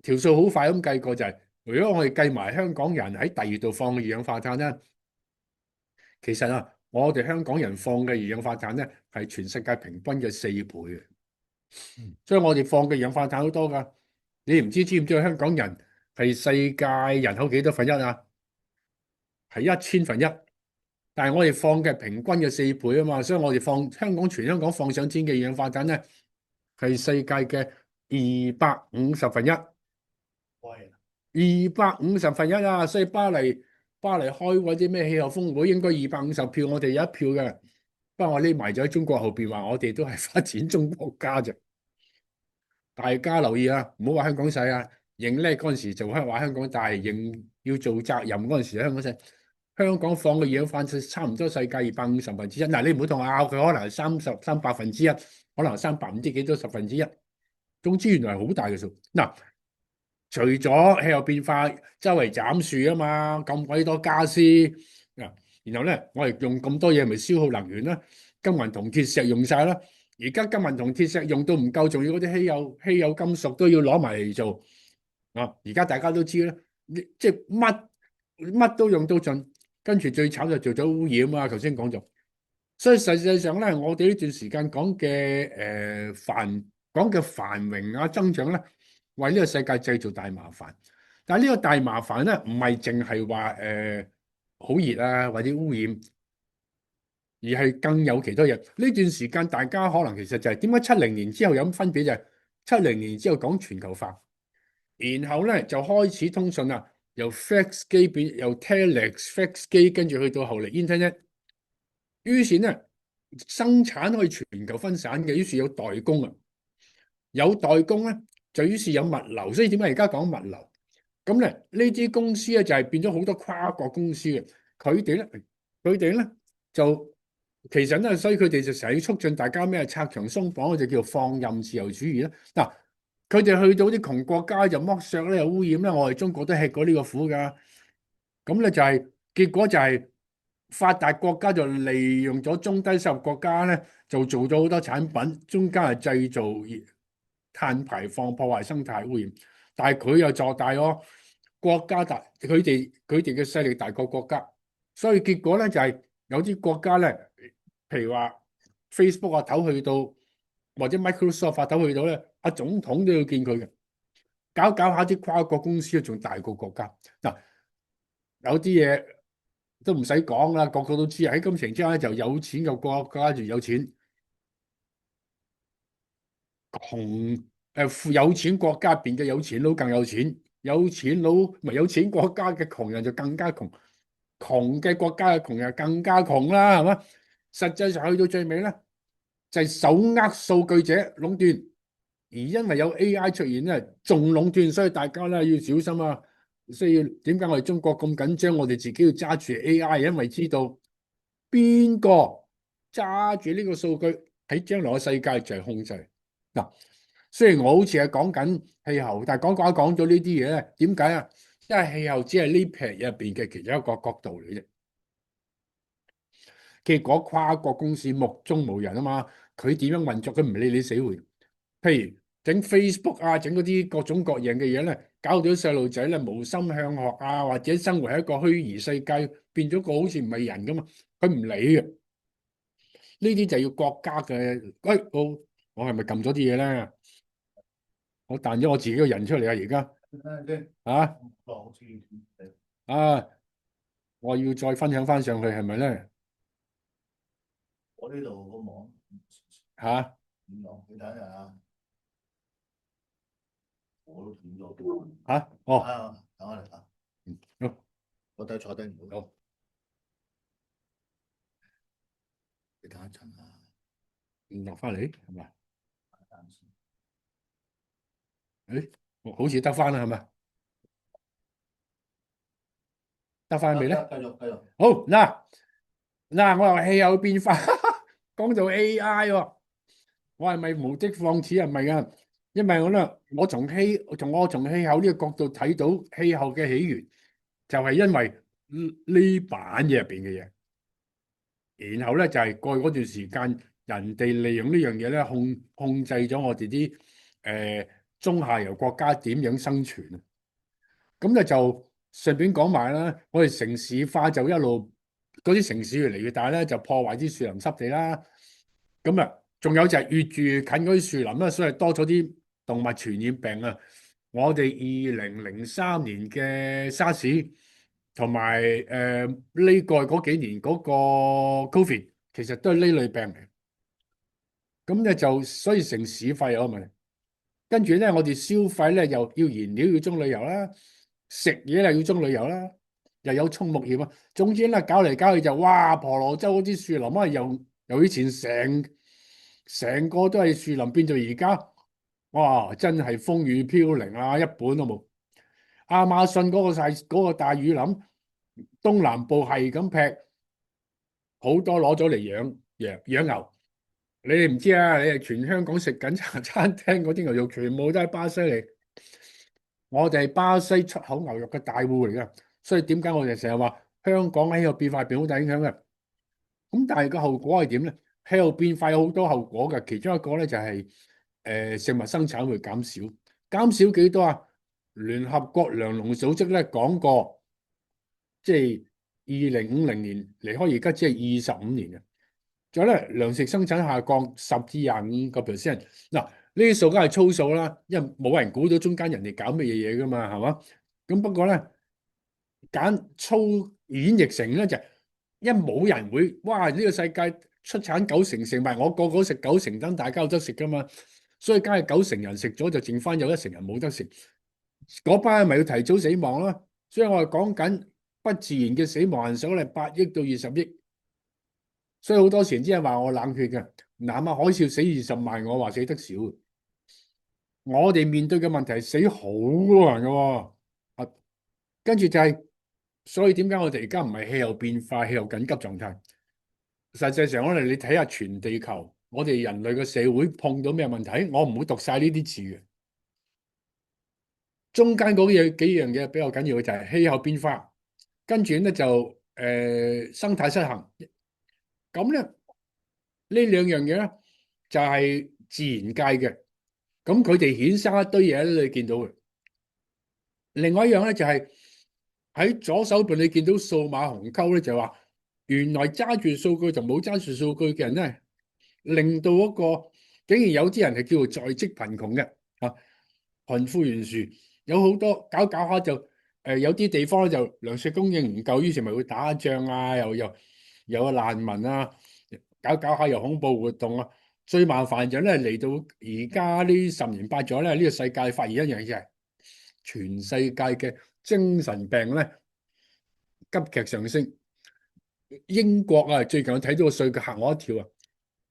條數好快咁計過就係，如果我哋計埋香港人喺第二度放嘅二氧化碳咧，其實我哋香港人放嘅二氧化碳咧係全世界平均嘅4倍嘅，所以我哋放嘅二氧化碳好多噶。你唔知唔知香港人係世界人口幾多分一啊？係1000分1，但係我哋放嘅平均嘅4倍啊嘛，所以我哋全香港放上天嘅二氧化碳咧係世界嘅250分1。250分1啊！所以巴黎開嗰啲咩氣候峰會應該250票，我哋有1票嘅。不過我匿埋咗喺中國後邊，話我哋都係發展中國家啫。大家留意啊，唔好話香港細啊！認叻嗰陣時就話香港大，認要做責任嗰陣時，香港放嘅嘢翻差唔多世界250%。嗱，你唔好同我拗佢，可能係300%，可能300唔知幾多10%。總之原來係好大嘅數。嗱，除咗氣候變化，周圍斬樹啊嘛，咁鬼多家私啊，然後咧我哋用咁多嘢，咪消耗能源啦。金銀銅鐵石用晒啦，而家金銀銅鐵石用到唔夠，仲要嗰啲稀有金屬都要攞埋嚟做啊！而家大家都知啦，即係乜都用到盡，跟住最慘就做咗污染啊！頭先講咗，所以實際上咧，我哋呢段時間講嘅繁榮啊增長咧，為呢個世界製造大麻煩。但係呢個大麻煩咧，唔係淨係話好熱啊或者污染。而係更有其他嘢。呢段時間大家可能其實就係點解70年之後有咁分別，就係70年之後講全球化，然後咧就開始通訊啦，由 fax 機變由 telex fax 機，跟住去到後嚟 internet。於是咧生產可以全球分散嘅，於是有代工啊，有代工咧就於是有物流。所以點解而家講物流？咁咧呢啲公司咧就係變咗好多跨國公司嘅，佢哋咧就其實咧，所以佢哋就成日要促進大家咩拆牆鬆綁，就叫放任自由主義啦。嗱，佢哋去到啲窮國家就剝削咧，又污染咧，我哋中國都吃過呢個苦㗎。咁咧就係結果就係發達國家就利用咗中低收入國家咧，就做咗好多產品，中間係製造碳排放，破壞生態污染。但係佢又做大咯，國家大，佢哋嘅勢力大過國家，所以結果咧就係有啲國家咧，譬如話 Facebook 啊頭去到，或者 Microsoft 啊頭去到咧，阿總統都要見佢嘅，搞下啲跨國公司仲大過國家。嗱，有啲嘢都唔使講啦，個個都知。喺金錢之下咧，就有錢嘅國家就有錢，有錢國家入邊嘅有錢佬更有錢，有錢佬唔係有錢國家嘅窮人就更加窮，窮嘅國家嘅窮人更加窮啦，係嘛？實際上去到最尾咧，就係手握數據者壟斷，而因為有 AI 出現咧，仲壟斷，所以大家咧要小心啊！所以點解我哋中國咁緊張？我哋自己要揸住 AI，因為知道邊個揸住呢個數據喺將來嘅世界就係控制嗱。雖然我好似係講緊氣候，但係講咗呢啲嘢咧，點解啊？因為氣候只係呢撇入邊嘅其中一個角度嚟啫。結果跨國公司目中無人啊嘛，佢點樣運作，佢唔理你死活。譬如整 Facebook 啊，整嗰啲各種各樣嘅嘢咧，搞到啲細路仔咧無心向學啊，或者生活喺一個虛擬世界，變咗個好似唔係人咁嘛，佢唔理嘅。呢啲就要國家嘅。喂，我係咪撳咗啲嘢咧？我彈咗我自己個人出嚟啊！而家啊啊，我要再分享翻上去係咪咧？我呢度個網嚇點講？你睇下啊，我都斷咗。哦，啊，等我嚟啊，好，我睇坐低唔到。好，你等一陣啊，落翻嚟係咪？誒，好似得翻啦，係咪？得翻未咧？繼續繼續。好嗱，我話氣候變化講到 AI 喎，我係咪無的放矢啊？唔係啊，因為我從氣候呢個角度睇到氣候嘅起源，就係因為呢版嘢入邊嘅嘢。然後咧就係過去嗰段時間，人哋利用呢樣嘢咧控制咗我哋啲中下游國家點樣生存啊。咁咧就順便講埋啦，我哋城市化就一路嗰啲城市越嚟越大咧，就破壞啲樹林濕地啦。咁啊，仲有就係越住越近嗰啲樹林啦，所以多咗啲動物傳染病啊。我哋2003年嘅沙士同埋呢個嗰幾年嗰個 Covid，其實都係呢類病嚟。咁咧就所以城市化有個問題，跟住咧我哋消費咧又要燃料要中旅遊啦，食嘢又要中旅遊啦，又有畜牧業啊。總之咧搞嚟搞去就哇，婆羅洲嗰啲樹林啊，由以前成個都係樹林，變到而家哇，真係風雨飄零啊，一本都冇。亞馬遜嗰個大雨林，東南部係咁劈，好多攞咗嚟養牛。你哋唔知啊，你哋全香港食緊茶餐廳嗰啲牛肉，全部都係巴西嚟。我哋係巴西出口牛肉嘅大戶嚟噶，所以點解我哋成日話香港喺個變化入邊好大影響嘅？咁但係個後果係點咧？氣候變化有好多後果嘅，其中一個咧就係食物生產會減少，減少幾多啊？聯合國糧農組織咧講過，即係2050年離開而家只係25年嘅。仲有咧，糧食生產下降10%至25%。嗱，呢啲數梗係粗數啦，因為冇人估到中間人哋搞乜嘢嘢噶嘛，係嘛？咁不過咧，揀粗演繹成咧就係，因為冇人會哇呢個世界出產90%食物，我個個食90%，等大家有得食噶嘛，所以梗係90%人食咗就剩翻有1成人冇得食，嗰班咪要提早死亡咯。所以我係講緊不自然嘅死亡人數係8億到20億。所以好多時啲人話我冷血嘅，南亞海嘯死20萬，我話死得少。我哋面對嘅問題係死好多人嘅喎，跟住就係，所以點解我哋而家唔係氣候變化、氣候緊急狀態？實際上，你睇下全地球，我哋人類嘅社會碰到咩問題？我唔會讀晒呢啲字嘅，中間嗰幾樣嘢比較緊要嘅就係氣候變化，跟住咧就生態失衡。咁咧呢兩樣嘢咧就係自然界嘅，咁佢哋衍生一堆嘢咧，你見到嘅。另外一樣咧就係喺左手邊你見到數碼鴻溝咧，就係話原來揸住數據就冇揸住數據嘅人咧，令到一個竟然有啲人係叫做在職貧窮嘅啊，貧富懸殊有好多，搞搞下就有啲地方咧就糧食供應唔夠，於是咪會打仗啊，又有難民啊，搞搞下又恐怖活動啊。最麻煩就咧嚟到而家呢10年八載咧，呢個世界發現一樣嘢，全世界嘅精神病咧急劇上升。英國啊，最近我睇到個數據嚇我一跳啊！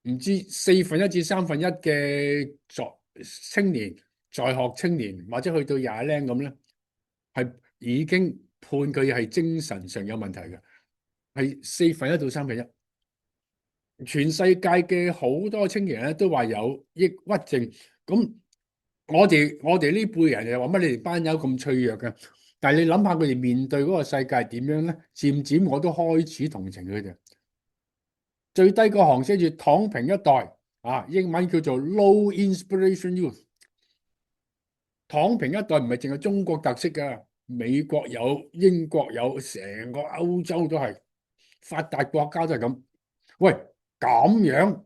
唔知1/4至1/3嘅青年在學青年或者去到廿零咁咧，係已經判佢係精神上有問題嘅，係1/4到1/3。全世界嘅好多青年咧都話有抑鬱症。咁我哋呢輩人又話乜？你哋班友咁脆弱嘅？但係你諗下佢哋面對嗰個世界係點樣咧？漸漸我都開始同情佢哋。最低個行寫住躺平一代啊，英文叫做 Low Inspiration Youth。躺平一代唔係淨係中國特色㗎，美國有，英國有，成個歐洲都係，發達國家都係咁。喂，咁樣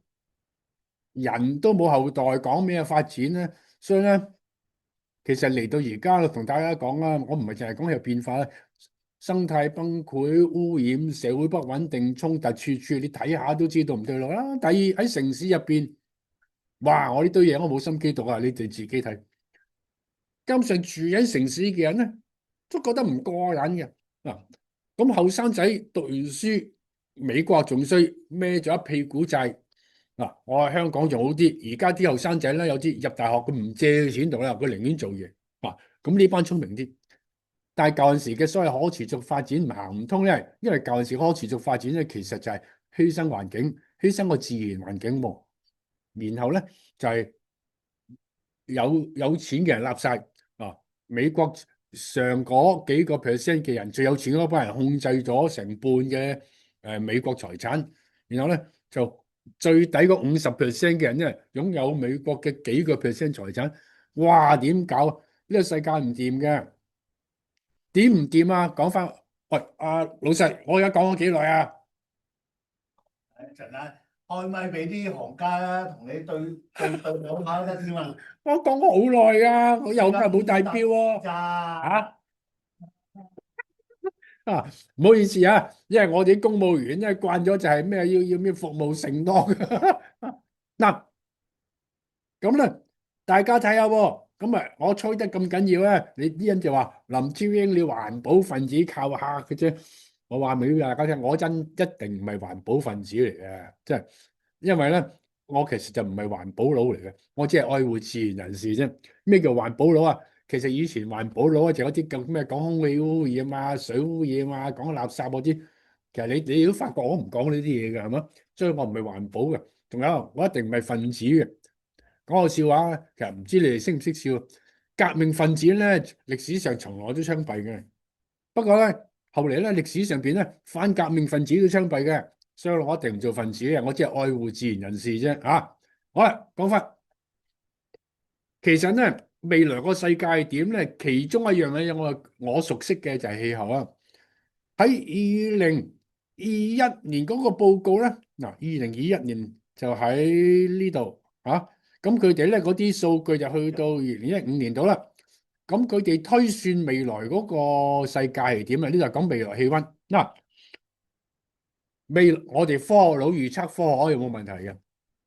人都冇後代，講咩發展咧？所以咧，其實嚟到而家同大家講啦，我唔係淨係講氣候變化啦，生態崩潰、污染、社會不穩定、衝突處處，你睇下都知道唔對路啦。第二喺城市入邊，哇！我呢堆嘢我冇心機讀啊，你哋自己睇。加上住喺城市嘅人咧，都覺得唔過癮嘅嗱。咁後生仔讀完書，美國仲衰，孭咗一屁股債嗱。我喺香港仲好啲，而家啲後生仔咧有啲入大學佢唔借錢讀啦，佢寧願做嘢嗱。咁呢班聰明啲，但係舊陣時嘅所謂可持續發展行唔通咧，因為舊陣時可持續發展咧其實就係犧牲環境，犧牲個自然環境喎。然後咧就係有錢嘅人立晒。美國上嗰幾個 percent 嘅人，最有錢嗰班人控制咗成半嘅美國財產，然後咧就最底嗰50% 嘅人咧擁有美國嘅幾個 percent 財產。哇！點搞？呢個世界唔掂嘅，點唔掂啊？講翻，喂，老細，我而家講咗幾耐啊？一陣間開咪俾啲行家啦，同你對兩下得添啊！我講咗好耐啊，我又梗係冇帶標喎。咋？唔好意思啊，因為我哋啲公務員咧慣咗就係咩要咩服務承諾嗱，咁咧大家睇下喎，咁啊我吹得咁緊要咧，你啲人就話林超英你環保分子靠嚇嘅啫。我話俾大家聽，我真一定唔係環保分子嚟嘅，即係因為咧我其實就唔係環保佬嚟嘅，我只係愛護自然人士啫。咩叫環保佬啊？其實以前環保佬就有啲咁咩講空氣污染啊、水污染啊、講垃圾嗰啲，其實你都發覺我唔講呢啲嘢嘅係嘛？所以我唔係環保嘅。仲有我一定唔係分子嘅。講個笑話，其實唔知你哋識唔識笑？革命分子咧，歷史上從來都槍斃嘅。不過咧，後嚟咧，歷史上邊咧，反革命分子都槍斃嘅。所以我一定唔做分子嘅，我只係愛護自然人士啫。好啦，講翻。其實咧，未來個世界係點咧？其中一樣嘢我熟悉嘅就係氣候啊。喺2021年嗰個報告咧，嗱，2021年就喺呢度啊。咁佢哋咧嗰啲數據就去到2015年度啦。咁佢哋推算未來嗰個世界係點啊？呢度講未來氣溫嗱。我哋科學佬預測科學有冇問題嘅？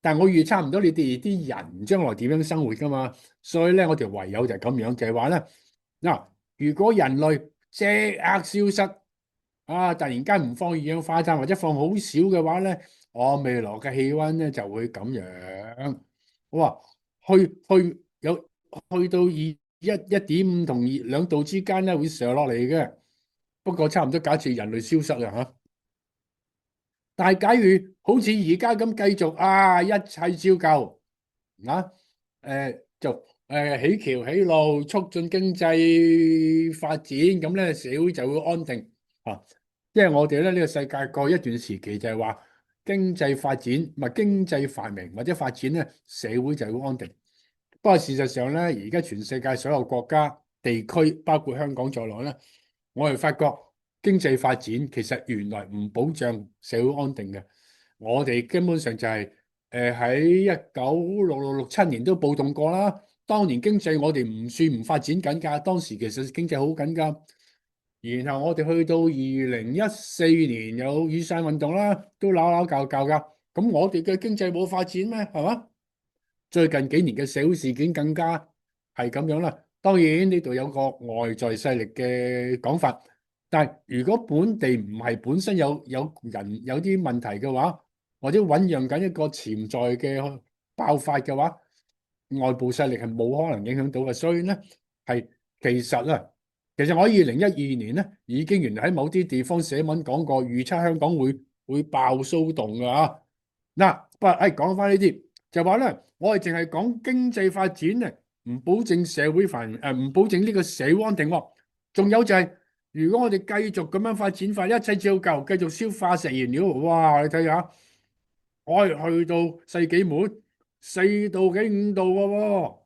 但係我預測唔到你哋啲人將來點樣生活噶嘛，所以咧我哋唯有就係咁樣，就係話咧嗱，如果人類即刻消失突然間唔放二氧化碳或者放好少嘅話咧，我未來嘅氣溫咧就會咁樣，哇，去到1.5同2度之間咧會上落嚟嘅，不過差唔多假設人類消失啦嚇。但係假如好似而家咁繼續一切照舊就起橋起路，促進經濟發展，咁咧社會就會安定因為我哋咧呢個世界過一段時期就係話經濟發展，唔係經濟繁榮或者發展咧，社會就會安定。不過事實上咧，而家全世界所有國家地區，包括香港在內咧，我哋發覺經濟發展其實原來唔保障社會安定嘅。我哋根本上就係喺1966、67年都暴動過啦。當年經濟我哋唔算唔發展緊㗎，當時其實經濟好緊㗎。然後我哋去到2014年有雨傘運動啦，都鬧鬧教教㗎。咁我哋嘅經濟冇發展咩？係嘛？最近幾年嘅社會事件更加係咁樣啦。當然呢度有個外在勢力嘅講法，但係如果本地唔係本身有人有啲問題嘅話，或者醖釀緊一個潛在嘅爆發嘅話，外部勢力係冇可能影響到嘅。所以咧係其實啊，其實我2012年咧已經原來喺某啲地方寫文講過，預測香港會爆騷動㗎啊。嗱，不過講翻呢啲。就話咧，我哋淨係講經濟發展咧，唔保證社會唔保證呢個社會安定喎。仲有就係，如果我哋繼續咁樣發展法，一切照舊，繼續消化石燃料，哇！你睇下，我哋去到世紀末4度幾5度嘅喎。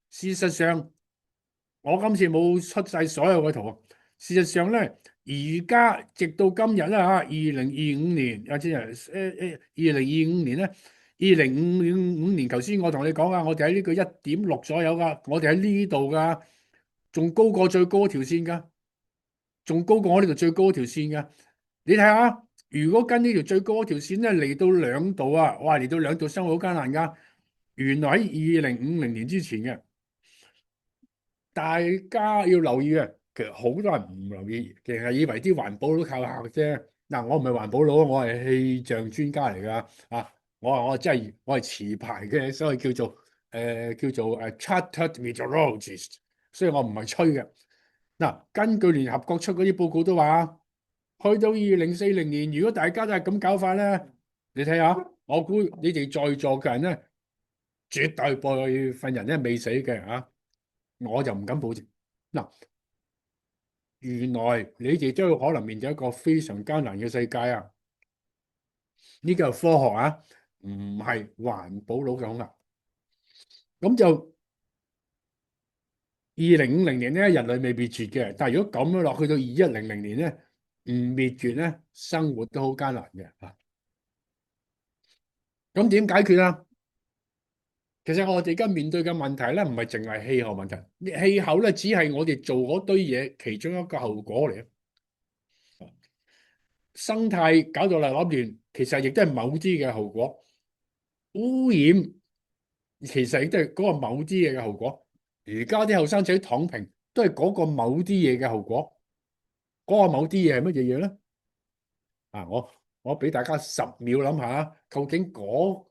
事實上，我今次冇出晒所有嘅圖。事實上咧，而家直到今日啦嚇，2025年或者2025年咧。2055年，頭先我同你講啊，我哋喺呢個1.6左右噶，我哋喺呢度噶，仲高過最高條線噶，仲高過我呢度最高條線噶。你睇下，如果跟呢條最高條線咧嚟到2度哇，嚟到2度生活好艱難噶。原來喺2050年之前嘅，大家要留意啊。其實好多人唔留意，淨係以為啲環保佬靠嚇啫。嗱，我唔係環保佬，我係氣象專家嚟噶我真係我係持牌嘅，所以叫做chartered meteorologist，所以我唔係吹嘅。嗱，根據聯合國出嗰啲報告都話，去到2040年，如果大家都係咁搞法咧，你睇下，我估你哋在座嘅人咧，絕大部分人咧未死嘅我就唔敢保證。嗱，原來你哋都有可能面對一個非常艱難嘅世界啊！呢個係科學唔係環保佬講噶。咁就2050年咧，人類未滅絕嘅。但係如果咁樣落去到2100年咧，唔滅絕咧，生活都好艱難嘅咁點解決啊？其實我哋而家面對嘅問題咧，唔係淨係氣候問題，氣候咧只係我哋做嗰堆嘢其中一個後果嚟。生態搞到嚟攪亂，其實亦都係某啲嘅後果。污染其實亦都係嗰個某啲嘢嘅後果。而家啲後生仔躺平，都係嗰個某啲嘢嘅後果。嗰個某啲嘢係乜嘢嘢咧？我俾大家10秒諗下，究竟嗰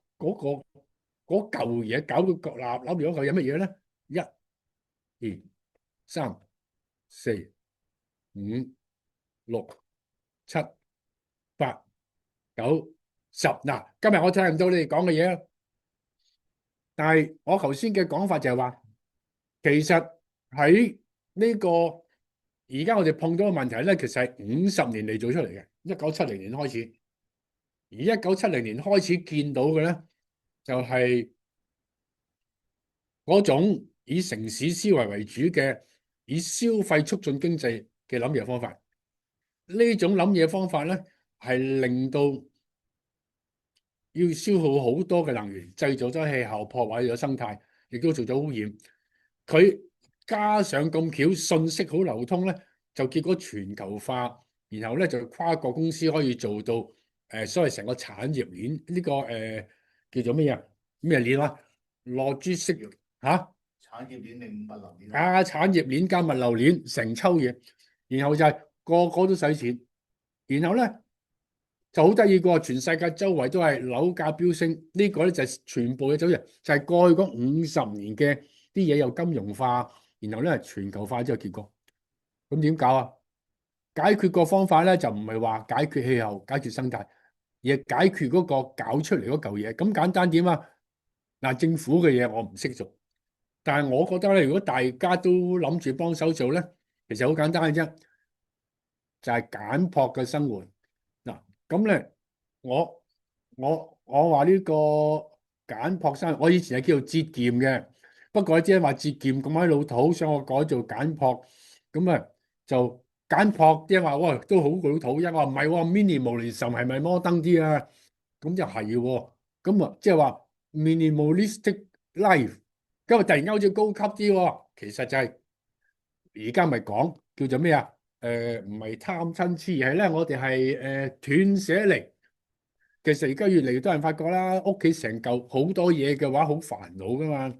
嚿嘢搞到立立亂嗰個有乜嘢咧？二、三、四、五、六、七、八、九、十。嗱，今日我聽唔到你哋講嘅嘢啊，但係我頭先嘅講法就係話，其實喺呢個而家我哋碰到嘅問題咧，其實係50年嚟做出嚟嘅，1970年開始。而1970年開始見到嘅咧，就係嗰種以城市思維為主嘅，以消費促進經濟嘅諗嘢方法。呢種諗嘢方法咧，係令到要消耗好多嘅能源，製造咗氣候，破壞咗生態，亦都做咗污染。佢加上咁巧，信息好流通咧，就結果全球化，然後咧就跨國公司可以做到所謂成個產業鏈呢個叫做咩啊？咩鏈啊？logistic 嚇產業鏈定物流鏈啊？產業鏈加物流鏈成抽嘢，然後就係個個都使錢，然後咧就好得意個，全世界周圍都係樓價飆升，呢個咧就係全部嘅走勢，就係過去嗰50年嘅啲嘢又金融化，然後咧全球化之後結果，咁點搞啊？解決個方法咧就唔係話解決氣候、解決生態，而係解決嗰個搞出嚟嗰嚿嘢。咁簡單點啊？嗱，政府嘅嘢我唔識做，但係我覺得咧，如果大家都諗住幫手做咧，其實好簡單嘅啫，就係簡樸嘅生活。嗱，咁咧，我我話呢個簡樸生活，我以前係叫做節儉嘅，不過即係話節儉咁喺老土，所以我改做簡樸，咁啊就簡樸啲人話喂都好老土，一我話唔係喎，minimalism 係咪摩登啲啊？咁就係喎，咁啊即係話 minimalistic life，今日突然間好似高級啲喎，其實就係而家咪講叫做咩啊？唔係貪嗔痴，而係咧我哋係斷捨離。其實而家越嚟越多人發覺啦，屋企成嚿好多嘢嘅話，好煩惱噶嘛。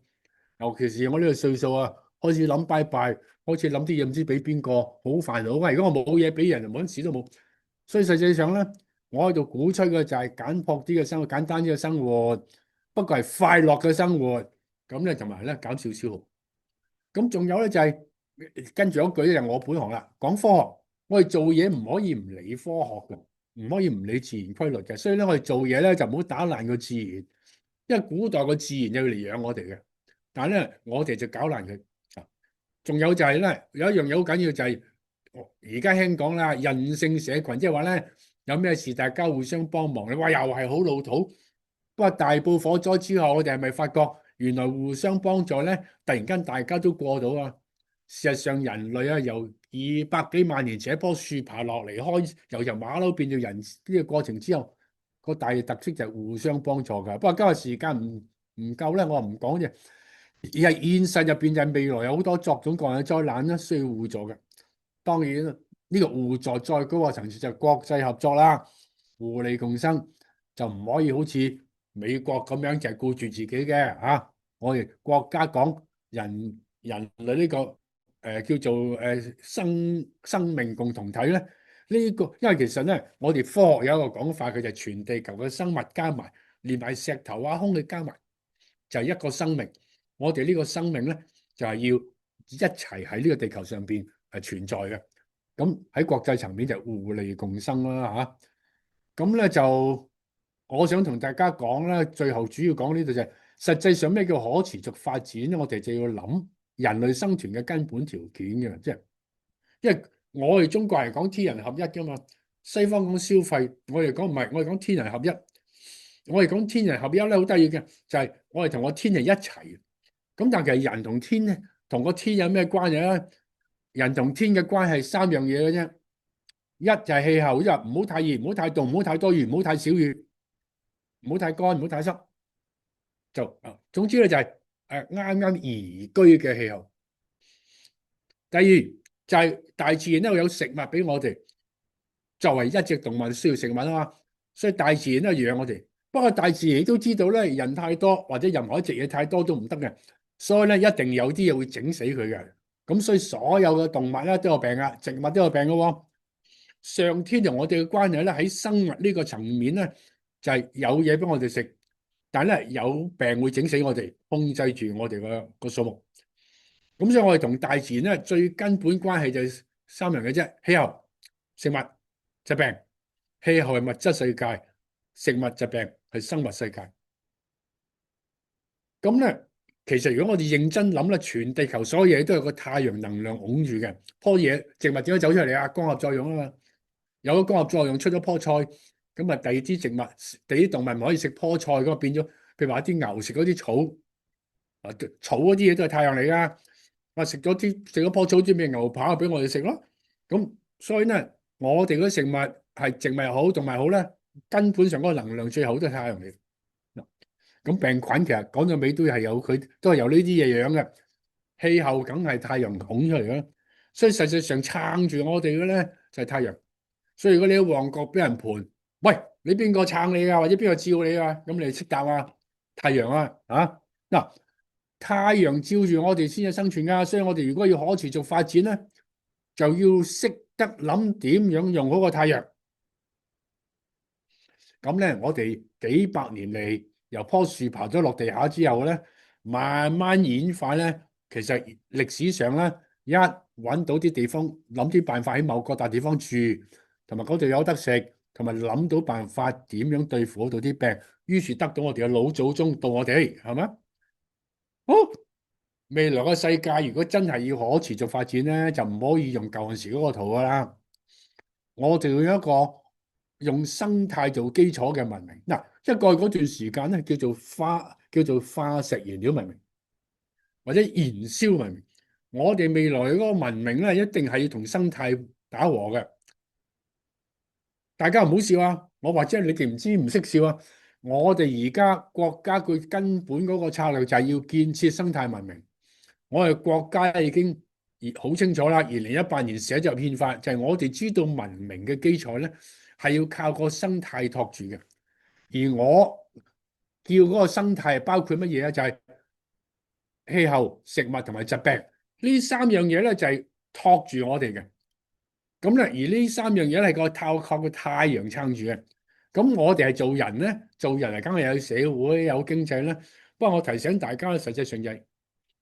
尤其是我呢個歲數啊，開始諗拜拜，開始諗啲嘢唔知俾邊個，好煩惱啊！如果我冇嘢俾人，就冇乜事都冇。所以實際上咧，我喺度鼓吹嘅就係簡樸啲嘅生活，簡單啲嘅生活，不過係快樂嘅生活。咁咧同埋咧減少消耗。咁仲有咧就係、跟住一句咧，就係我本行啦，講科學。我哋做嘢唔可以唔理科學嘅，唔可以唔理自然規律嘅。所以咧，我哋做嘢咧就唔好打爛個自然，因為古代個自然就要嚟養我哋嘅。但係咧，我哋就搞爛佢。仲有就係咧，有一樣嘢好緊要就係而家興講啦，人性社群，即係話咧有咩事大家互相幫忙。你話又係好老土。不過大埔火災之後，我哋係咪發覺原來互相幫助咧？突然間大家都過到啊！事實上，人類啊，由200幾萬年前一棵樹爬落嚟，由馬騮變做人呢個過程之後，個大特色就係互相幫助㗎。不過今日時間唔夠咧，我唔講啫。而係現實入邊就係未來有好多各種各樣嘅災難咧，需要互助嘅。當然呢個互助再高個層次就係國際合作啦，互利共生，就唔可以好似美國咁樣就係顧住自己嘅嚇。我哋國家講人類呢個叫做生命共同體咧，呢個因為其實咧，我哋科學有一個講法，佢就係全地球嘅生物加埋，連埋石頭啊、空氣加埋，就係一個生命。我哋呢個生命咧，就係要一齊喺呢個地球上邊係存在嘅。咁喺國際層面就互利共生啦嚇。咁咧就我想同大家講咧，最後主要講呢度就係實際上咩叫可持續發展咧？我哋就要諗人類生存嘅根本條件嘅，即係因為我哋中國係講天人合一噶嘛，西方講消費，我哋講唔係，我哋講天人合一。我哋講天人合一咧，好得意嘅就係我哋同個天人一齊。咁但係其實人同天咧，同個天有咩關係咧？人同天嘅關係三樣嘢嘅啫，一就係氣候，即係唔好太熱，唔好太凍，唔好太多雨，唔好太少雨，唔好太乾，唔好太濕，就總之咧就係啱啱宜居嘅氣候。第二就係大自然咧有食物俾我哋，作為一隻動物需要食物啊嘛，所以大自然都養我哋。不過大自然都知道咧，人太多或者任何一隻嘢太多都唔得嘅，所以咧一定有啲嘢會整死佢嘅。咁所以所有嘅動物咧都有病啊，植物都有病嘅喎。上天同我哋嘅關係咧喺生物呢個層面咧就係有嘢俾我哋食，但係咧有病會整死我哋，控制住我哋個數目。咁所以我哋同大自然咧最根本關係就係三樣嘅啫：氣候、食物、疾病。氣候係物質世界，食物疾病係生物世界。咁咧，其實如果我哋認真諗咧，全地球所有嘢都有個太陽能量擁住嘅。棵嘢植物點樣走出嚟啊？光合作用啊嘛，有咗光合作用出咗棵菜，咁啊第二啲植物、第二啲動物唔可以食棵菜，咁啊變咗，譬如話啲牛食嗰啲草，啊草嗰啲嘢都係太陽嚟噶。啊食咗棵草，啲咩牛扒俾我哋食咯。咁所以咧，我哋嗰啲食物係植物又好，動物好咧，根本上嗰個能量最好都係太陽嚟。咁病菌其實講到尾都係有佢，都係由呢啲嘢養嘅。氣候梗係太陽拱出嚟啦，所以實際上撐住我哋嘅咧就係太陽。所以如果你喺旺角俾人盤，喂，你邊個撐你啊？或者邊個照你啊？咁你識答啊？太陽啊，啊嗱，太陽照住我哋先有生存噶。所以我哋如果要可持續發展咧，就要識得諗點樣用好個太陽。咁咧，我哋幾百年嚟由棵樹爬咗落地下之後咧，慢慢演化咧，其實歷史上咧一揾到啲地方，諗啲辦法喺某個大地方住，同埋嗰度有得食，同埋諗到辦法點樣對付嗰度啲病，於是得到我哋嘅老祖宗到我哋，係咪？好，未來嘅世界如果真係要可持續發展咧，就唔可以用舊陣時嗰個圖噶啦。我哋要有一個用生態做基礎嘅文明。嗱，一過去嗰段時間咧，叫做化石燃料文明或者燃燒文明。我哋未來嗰個文明咧，一定係要同生態打和嘅。大家唔好笑啊！我或者你哋唔知唔識笑啊！我哋而家國家佢根本嗰個策略就係要建設生態文明。我哋國家已經好清楚啦，2018年寫咗入憲法，就係我哋知道文明嘅基礎咧，係要靠個生態托住嘅。而我叫嗰個生態包括乜嘢咧？就係氣候、食物同埋疾病呢三樣嘢咧，就係托住我哋嘅。咁咧，而呢三樣嘢係靠個太陽撐住嘅。咁我哋係做人咧，做人係梗係有社會有經濟啦。不過我提醒大家，實際上就係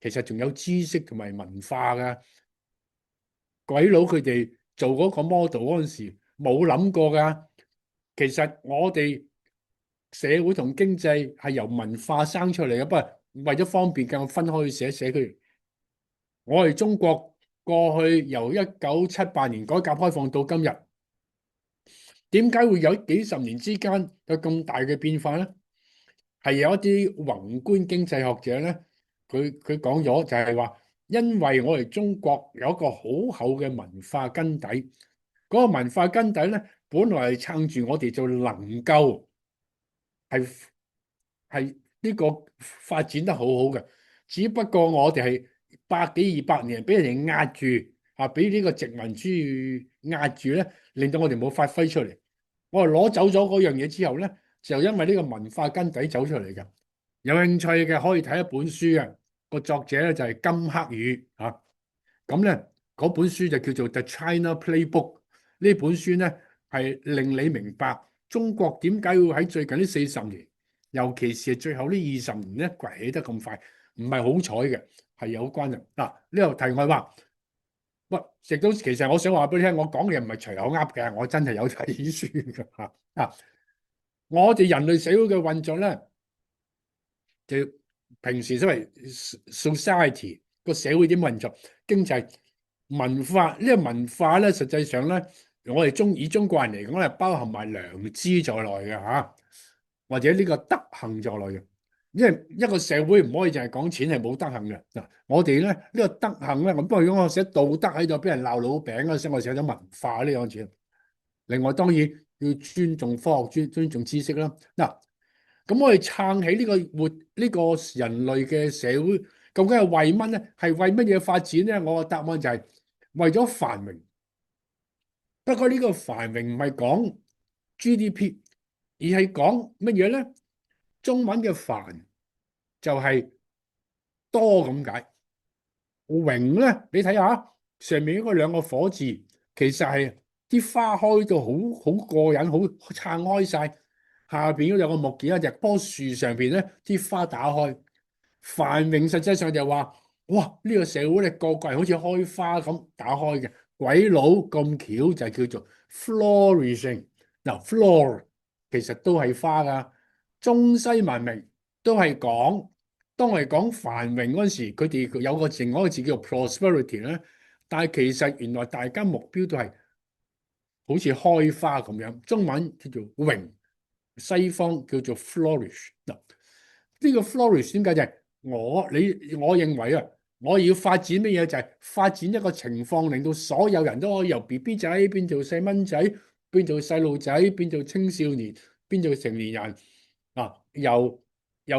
其實仲有知識同埋文化噶。鬼佬佢哋做嗰個 model 嗰陣時冇諗過噶。其實我哋社會同經濟係由文化生出嚟嘅。不過為咗方便，更分開去寫佢。我哋中國過去由1978年改革開放到今日，點解會有幾十年之間有咁大嘅變化呢？係有一啲宏觀經濟學者咧，佢講咗就係話，因為我哋中國有一個好厚嘅文化根底，嗰個文化根底咧，本來係撐住我哋就能夠係呢個發展得好好嘅。只不過我哋係百幾200年俾人哋壓住啊，俾呢個殖民主義壓住咧，令到我哋冇發揮出嚟。我哋攞走咗嗰樣嘢之後咧，就因為呢個文化根底走出嚟嘅。有興趣嘅可以睇一本書啊，個作者咧就係金克宇啊。咁咧嗰本書就叫做《The China Playbook》。呢本書咧係令你明白中國點解會喺最近呢40年，尤其是係最後呢20年咧崛起得咁快，唔係好彩嘅，係有關嘅。嗱，呢度題外話，喂，食到其實我想話俾你聽，我講嘅唔係隨口噏嘅，我真係有睇書嘅嚇啊！我哋人類社會嘅運作咧，就平時所謂 society 個社會點運作，經濟、文化呢個文化咧，實際上咧，我哋以中國人嚟講係包含埋良知在內嘅嚇，或者呢個德行在內嘅。因為一個社會唔可以淨係講錢係冇德行嘅嗱。我哋咧呢個德行咧，我不過如果我寫道德喺度，俾人鬧老餅嗰陣，我寫咗文化呢樣嘢。另外當然要尊重科學、尊重知識啦。嗱，咁我哋撐起呢個人類嘅社會，究竟係為乜咧？係為乜嘢發展咧？我嘅答案就係為咗繁榮。不過呢個繁榮唔係講 GDP，而係講乜嘢咧？中文嘅繁就係多咁解。榮咧，你睇下上面嗰兩個火字，其實係啲花開到好過癮，好撐開晒。下邊嗰有個木件，一棵樹上邊咧啲花打開。繁榮實際上就話哇！呢個社會咧個個係好似開花咁打開嘅，鬼佬咁巧就叫做 flourishing。嗱，flower 其實都係花噶。中西文明都係講，當我哋講繁榮嗰陣時，佢哋有個另外一個字叫做 prosperity 咧。但係其實原來大家目標都係好似開花咁樣，中文叫做榮，西方叫做 flourish。嗱，呢個 flourish 點解就係我認為啊，我要發展乜嘢就係發展一個情況，令到所有人都可以由 BB 仔變做細蚊仔，變做細路仔，變做青少年，變做成年人啊，由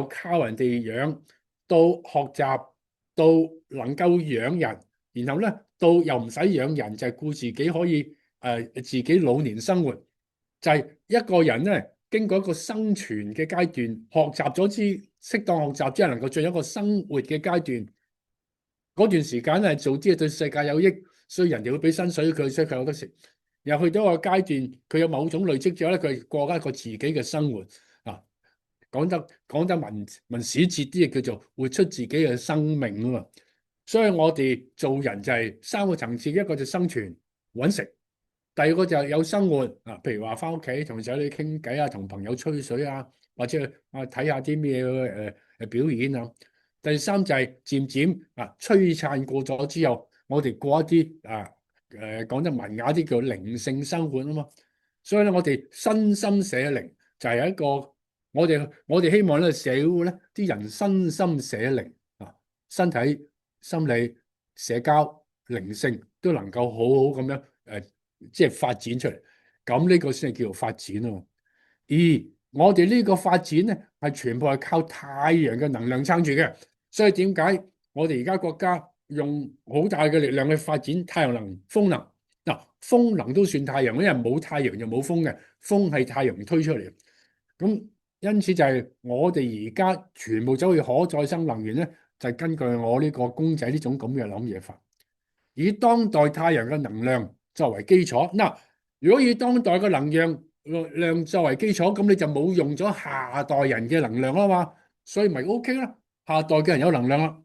靠人哋養到學習，到能夠養人，然後咧到又唔使養人，就係顧自己可以自己老年生活，就係一個人咧經過一個生存嘅階段，學習咗適當學習之後，能夠進入一個生活嘅階段。嗰段時間咧做啲嘢對世界有益，所以人哋會俾薪水佢，所以佢有得食。然後去到一個階段，佢有某種累積之後咧，佢過一個自己嘅生活啊。講得文史哲啲嘢叫做活出自己嘅生命啊嘛。所以我哋做人就係三個層次，一個就生存揾食，第二個就係有生活啊，譬如話翻屋企同仔女傾偈啊，同朋友吹水啊，或者睇下啲咩表演啊。第三就係漸漸璀璨過咗之後，我哋過一啲講得文雅啲叫靈性生活啊嘛。所以咧，我哋身心社靈就係一個我哋希望咧社會咧啲人身心社靈啊，身體、心理、社交、靈性都能夠好好咁樣即係發展出嚟。咁呢個先係叫做發展啊。而我哋呢個發展咧係全部係靠太陽嘅能量撐住嘅。所以點解我哋而家國家用好大嘅力量去發展太陽能、風能？嗱，風能都算太陽，因為冇太陽就冇風嘅，風係太陽推出嚟。咁因此就係我哋而家全部走去可再生能源咧，就係根據我呢個公仔呢種咁嘅諗嘢法，以當代太陽嘅能量作為基礎。嗱，如果以當代嘅能量作為基礎，咁你就冇用咗下代人嘅能量啦嘛，所以咪 OK 啦。下代嘅人有能量啦。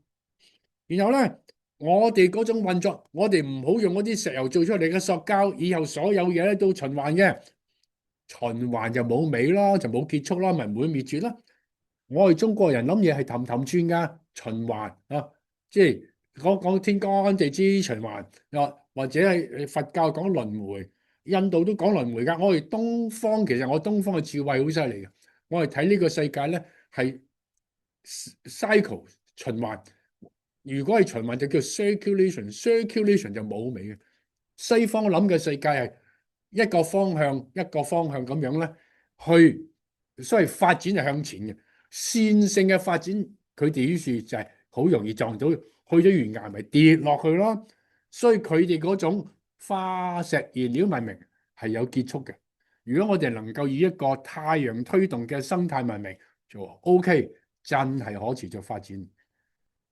然後咧，我哋嗰種運作，我哋唔好用嗰啲石油做出嚟嘅塑膠，以後所有嘢咧都循環嘅，循環就冇尾啦，就冇結束啦，咪唔會滅絕啦。我哋中國人諗嘢係氹氹轉噶，循環啊，即係講天干地支循環啊，或者係佛教講輪迴，印度都講輪迴噶。我哋東方其實我東方嘅智慧好犀利嘅，我哋睇呢個世界咧係 cycle 循環。如果係循環就叫 circulation，circulation 就冇尾嘅。西方諗嘅世界係一個方向一個方向咁樣咧去，所謂發展係向前嘅線性嘅發展，佢哋於是就係好容易撞到去咗懸崖咪跌落去咯。所以佢哋嗰種化石燃料文明係有結束嘅。如果我哋能夠以一個太陽推動嘅生態文明做 OK，真係可持續發展。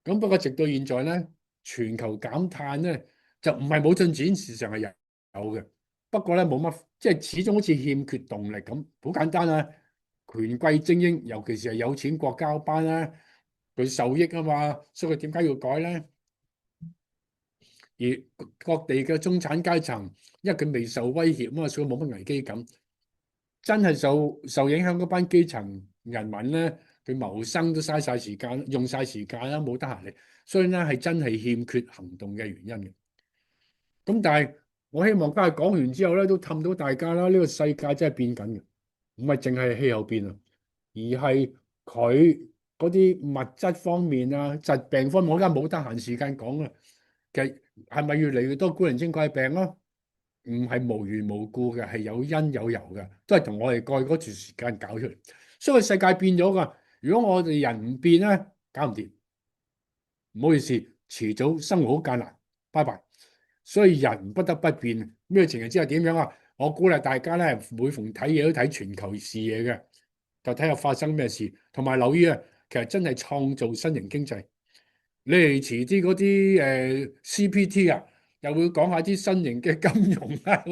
咁不過直到現在咧，全球減碳咧就唔係冇進展，事實上係有嘅。不過咧冇乜，即係始終好似欠缺動力咁。好簡單啊，權貴精英，尤其是係有錢國家班啦，佢受益啊嘛，所以佢點解要改咧？而各地嘅中產階層，因為佢未受威脅啊嘛，所以冇乜危機感。真係受影響嗰班基層人民咧，佢謀生都嘥晒時間，用晒時間啦，冇得閒嚟，所以咧係真係欠缺行動嘅原因嘅。咁但係我希望今日講完之後咧，都氹到大家啦。呢個世界真係變緊嘅，唔係淨係氣候變啊，而係佢嗰啲物質方面啊、疾病方面，我而家冇得閒時間講啦。其實係咪越嚟越多古靈精怪病咯？唔係無緣無故嘅，係有因有由嘅，都係同我哋過去嗰段時間搞出嚟。所以世界變咗噶，如果我哋人唔變咧，搞唔掂。唔好意思，遲早生活好艱難。拜拜。所以人不得不變。咩情形之下點樣啊？我鼓勵大家咧，每逢睇嘢都睇全球視野嘅，就睇下發生咩事，同埋留意啊，其實真係創造新型經濟。你哋遲啲嗰啲CPT 啊，又會講下啲新型嘅金融啊，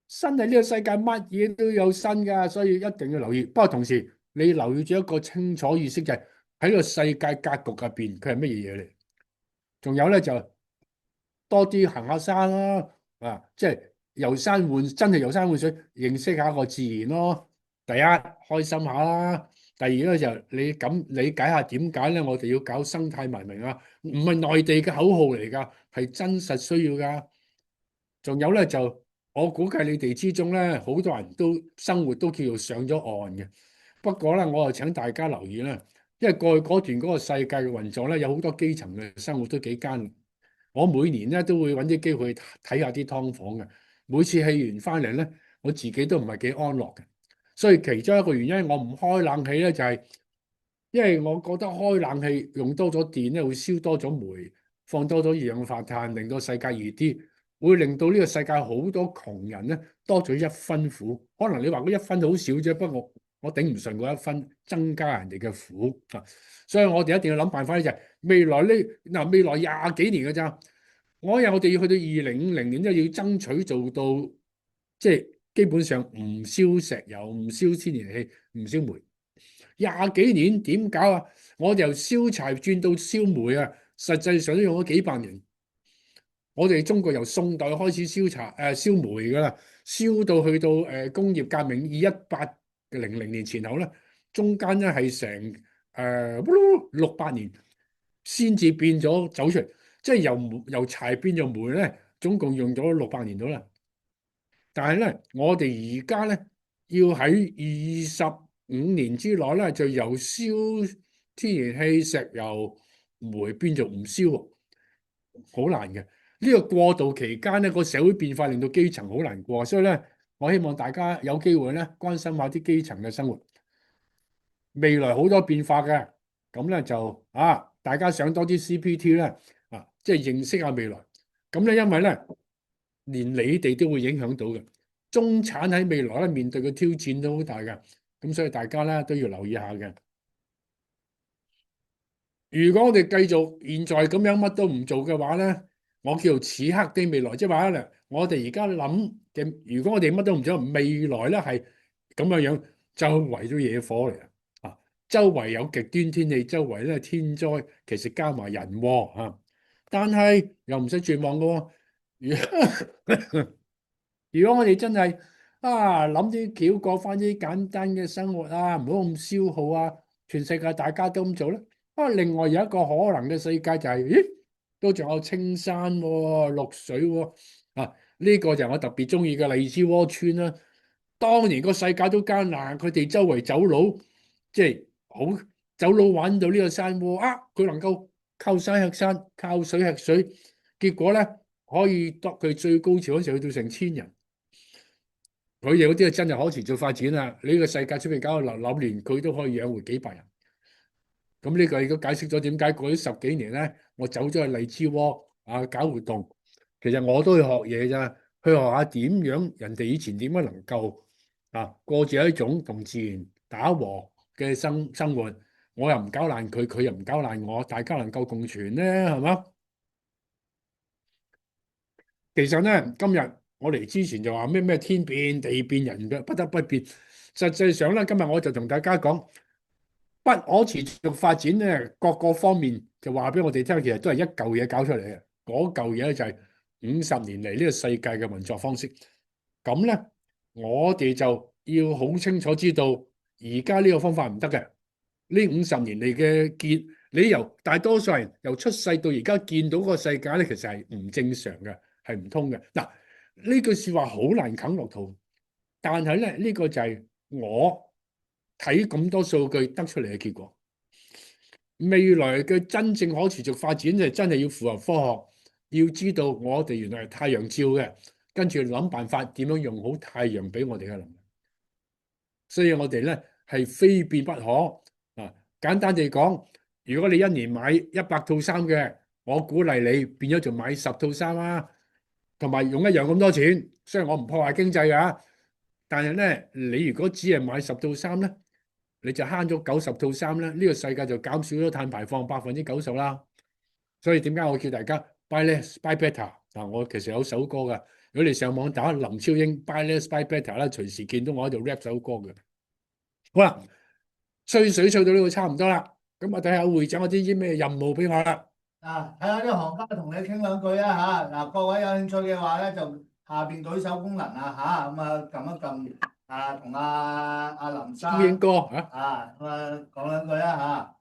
新係呢個世界乜嘢都有新噶，所以一定要留意。不過同時你留意咗一個清楚意識就係喺個世界格局入邊，佢係乜嘢嘢嚟？仲有咧就多啲行下山啦，即係遊山玩，真係遊山玩水，認識下個自然咯。第一，開心下啦。第二咧就你咁理解下點解咧，我哋要搞生態文明啊？唔係內地嘅口號嚟㗎，係真實需要㗎。仲有咧就，我估計你哋之中咧，好多人都生活都叫做上咗岸嘅。不過咧，我就請大家留意啦，因為過去嗰段嗰個世界嘅運作咧，有好多基層嘅生活都幾艱難。我每年咧都會揾啲機會去睇下啲劏房嘅。每次戲完翻嚟咧，我自己都唔係幾安樂嘅。所以其中一個原因，我唔開冷氣咧，就係因為我覺得開冷氣用多咗電咧，會燒多咗煤，放多咗二氧化碳，令到世界熱啲，會令到呢個世界好多窮人咧多咗一分苦。可能你話嗰一分好少啫，不過我頂唔順嗰一分，增加人哋嘅苦啊！所以我哋一定要諗辦法咧，就係未來呢未來廿幾年嘅咋，我哋要去到2050年，即係要爭取做到即係基本上唔燒石油、唔燒天然氣、唔燒煤。廿幾年點搞啊？我哋由燒柴轉到燒煤啊，實際上都用咗幾百年。我哋中國由宋代開始燒煤噶啦，燒到去到工業革命以1800年前後咧，中間咧係成600年先至變咗走出嚟，即係由柴變咗煤咧，總共用咗600年到啦。但係咧，我哋而家咧要喺25年之內咧，就由燒天然氣、石油、煤變做唔燒喎，好難嘅。呢個過渡期間咧，個社會變化令到基層好難過，所以咧，我希望大家有機會咧關心下啲基層嘅生活。未來好多變化嘅，咁咧就大家上多啲 CPT 咧，即係認識下未來。咁咧，因為咧，連你哋都會影響到嘅。中產喺未來咧面對嘅挑戰都好大嘅，咁所以大家咧都要留意下嘅。如果我哋繼續現在咁樣乜都唔做嘅話咧，我叫做此刻的未來，即係話咧，我哋而家諗嘅，如果我哋乜都唔做，未來咧係咁樣樣，周圍都野火嚟啊！周圍有極端天氣，周圍咧天災，其實加埋人禍啊！但係又唔使絕望嘅喎。如果我哋真係諗啲橋過翻啲簡單嘅生活啊，唔好咁消耗啊，全世界大家都咁做咧。另外有一個可能嘅世界就係，咦，都仲有青山喎、綠水喎，呢個就係我特別中意嘅荔枝窩村啦。當年個世界都艱難，佢哋周圍走佬，即係好走佬玩到呢個山窩佢能夠靠山吃山，靠水吃水，結果咧可以當佢最高潮嗰時去到成千人。佢哋嗰啲係真係可持續發展啦！呢個世界出面搞到流連，佢都可以養活幾百人。咁呢個亦都解釋咗點解過咗10幾年咧，我走咗去荔枝窩搞活動。其實我都去學嘢咋，去學下點樣人哋以前點樣能夠過住一種同自然打和嘅生活。我又唔搞爛佢，佢又唔搞爛我，大家能夠共存咧，係嘛？其實咧，今日我嚟之前就話咩天變地變，人嘅不得不變。實際上咧，今日我就同大家講，不可持續發展咧，各個方面就話俾我哋聽，其實都係一嚿嘢搞出嚟嘅。嗰嚿嘢咧就係50年嚟呢個世界嘅運作方式。咁咧，我哋就要好清楚知道，而家呢個方法唔得嘅。呢50年嚟嘅你由大多數人由出世到而家見到個世界咧，其實係唔正常嘅。係唔通嘅。嗱，呢句說話好難啃落肚，但係咧呢個就係我睇咁多數據得出嚟嘅結果。未來嘅真正可持續發展就真係要符合科學，要知道我哋原來係太陽照嘅，跟住諗辦法點樣用好太陽俾我哋嘅能量。所以我哋咧係非變不可啊！簡單地講，如果你一年買100套衫嘅，我鼓勵你變咗做買10套衫啊！同埋用一樣咁多錢，雖然我唔破壞經濟啊，但係咧，你如果只係買10套衫咧，你就慳咗90套衫咧，呢個世界就減少咗碳排放90%啦。所以點解我叫大家 buy less buy better 我其實有首歌噶，如果你上網打林超英 buy less buy better 啦，隨時見到我喺度 rap 首歌嘅。好啦，吹水吹到呢度差唔多啦，咁我睇下會長有啲咩任務俾我啦。睇下啲行家同你傾兩句啊嚇。嗱，各位有興趣嘅話咧，就下邊舉手功能啊嚇，咁啊撳一撳同阿林生超英哥嚇，咁啊講兩句啊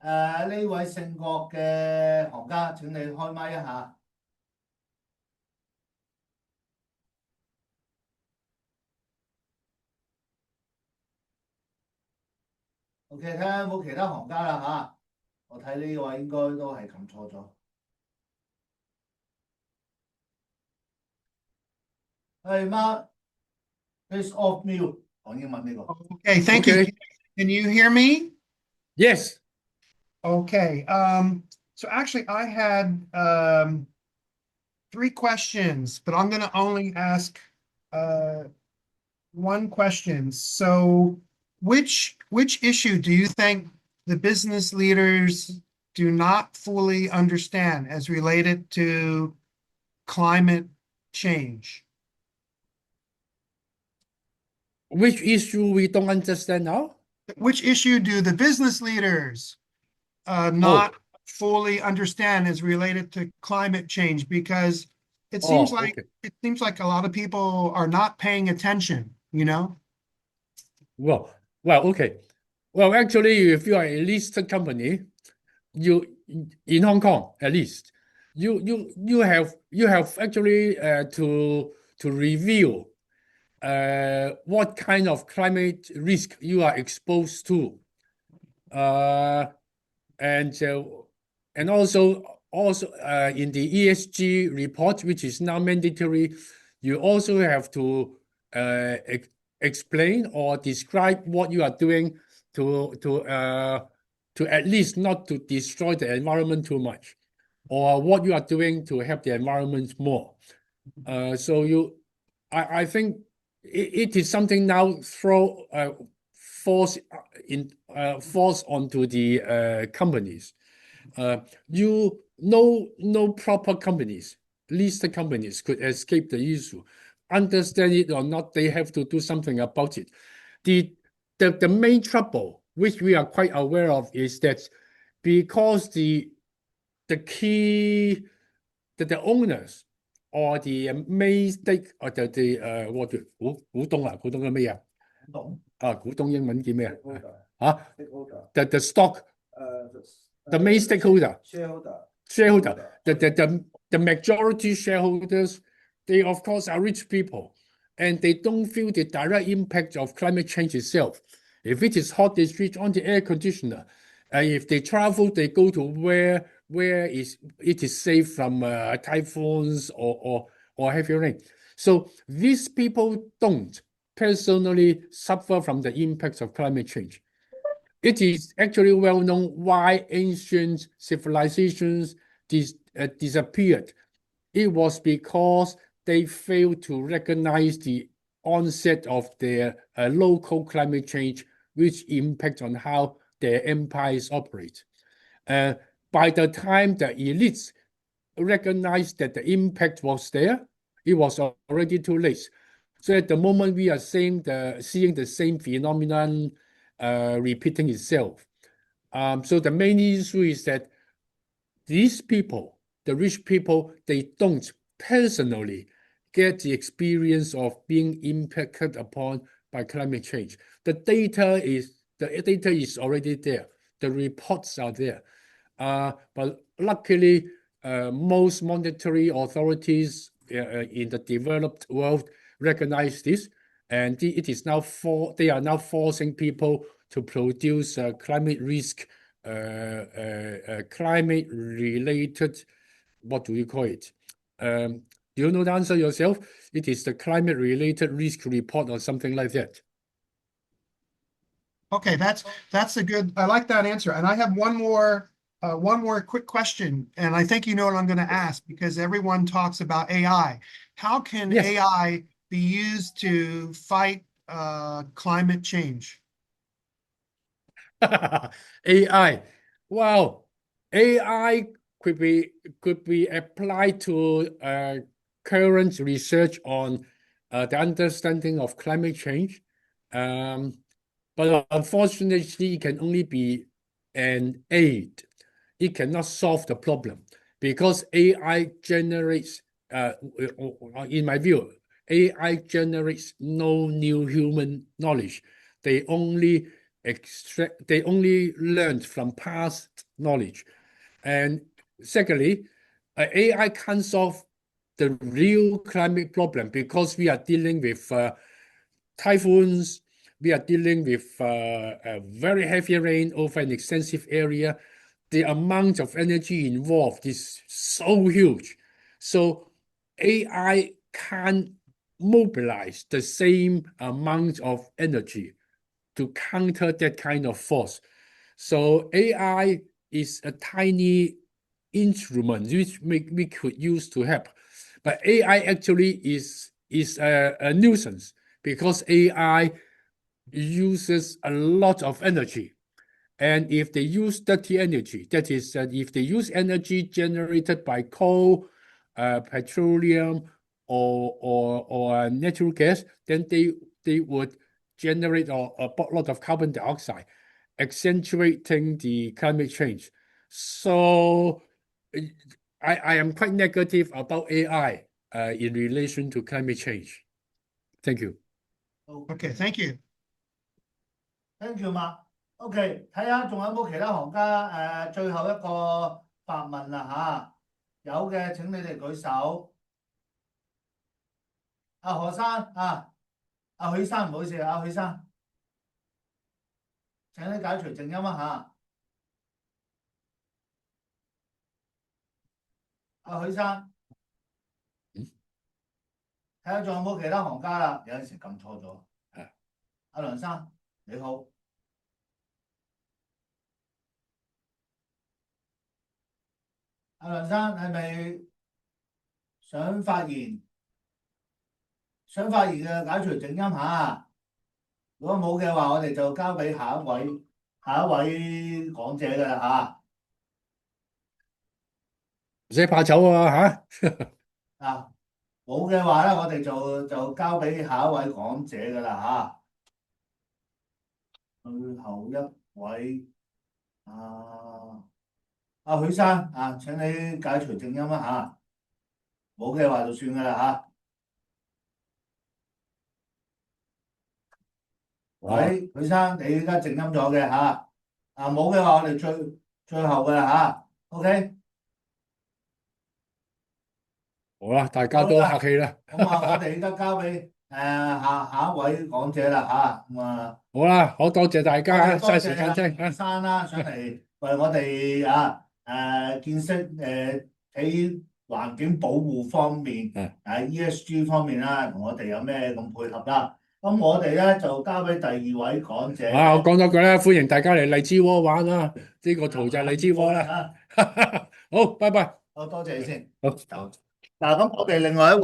嚇。呢位姓郭嘅行家，請你開麥一下。OK，睇下有冇其他行家啦嚇。我睇呢位應該都係撳錯咗。係媽，face off mute，講英文呢個。Okay, thank you. OK， Can you hear me? yes， Okay. So actually I had three questions, but I'm gonna only ask one question. So which issue do you think the business leaders do not fully understand as related to climate change? which issue we don't understand now? Which issue do the business leaders not fully understand is related to climate change? Because it seems like OK， it seems like a lot of people are not paying attention, you know? well, OK. Well, actually, if you are a listed company, you in Hong Kong at least, you have actually to review what kind of climate risk you are exposed to, and also in the ESG report, which is now mandatory, you also have to explain or describe what you are doing to at least not to destroy the environment too much, or what you are doing to help the environment more. I think it is something now force onto the companies. No proper companies, listed companies, could escape the issue. Understand it or not, they have to do something about it. The main trouble, which we are quite aware of, is that because the owners or the main stake or the what 股東嘅咩啊？股東英文叫咩啊？the stock the main stakeholder shareholder the majority shareholders, they of course are rich people, and they don't feel the direct impact of climate change itself. If it is hot, they switch on the air conditioner. If they travel, they go to where it is safe from typhoons or heavy rain. So these people don't personally suffer from the impacts of climate change. It is actually well known why ancient civilizations disappeared. It was because they failed to recognize the onset of their local climate change, which impacts on how their empires operate. By the time the elites recognized that the impact was there, it was already too late. So at the moment, we are seeing the same phenomenon repeating itself. So the main issue is that these people, the rich people, they don't personally get the experience of being impacted upon by climate change. The data is already there. The reports are there. But luckily, most monetary authorities in the developed world recognize this, and they are now forcing people to produce climate risk, climate related, what do you call it? Do you know the answer yourself? It is the climate related risk report or something like that. Okay, that's a good, I like that answer. And I have one more quick question, and I think you know what I'm going to ask, because everyone talks about AI. How can Yes. AI be used to fight climate change? AI. Wow. AI could be applied to current research on the understanding of climate change. but unfortunately, it can only be an aid. It cannot solve the problem because AI generates, in my view, AI generates no new human knowledge. They only learned from past knowledge. And secondly, AI can't solve the real climate problem because we are dealing with typhoons, we are dealing with a very heavy rain over an extensive area. The amount of energy involved is so huge. So AI can't mobilize the same amount of energy to counter that kind of force. So AI is a tiny instrument which we could use to help. But AI actually is a nuisance because AI uses a lot of energy. And if they use dirty energy, that is, that if they use energy generated by coal, petroleum, or natural gas, then they would generate a lot of carbon dioxide, accentuating the climate change. So I am quite negative about AI in relation to climate change. Thank you. Okay, thank you. Thank you 嘛。OK，睇下仲有冇其他行家最後一個發問啦嚇，有嘅請你哋舉手。阿何生阿許生唔好意思，阿許生，請你解除靜音啊嚇。阿許生，睇下仲有冇其他行家啦，有陣時撳錯咗。阿梁生你好。阿梁生係咪想發言？想發言嘅解除靜音嚇。如果冇嘅話，我哋就交俾下一位講者㗎啦嚇。唔使怕醜啊嚇！冇嘅話咧，我哋就交俾下一位講者㗎啦嚇。最後一位阿許生請你解除靜音啦嚇。冇嘅話就算㗎啦嚇。喂，許生，你而家靜音咗嘅嚇。冇嘅話，我哋最後㗎啦嚇。OK。好啦，大家都客氣啦。咁我哋而家交俾下一位講者啦嚇。好啦，好多謝大家多嘥時間聽謝生啦，上嚟為我哋見識喺環境保護方面ESG 方面啦，同我哋有咩咁配合啦。咁我哋咧就交俾第二位講者。我講多句啦，歡迎大家嚟荔枝窩玩啦。呢個圖就係荔枝窩啦。好，拜拜。好多謝你先。好。嗱，咁我哋另外一位。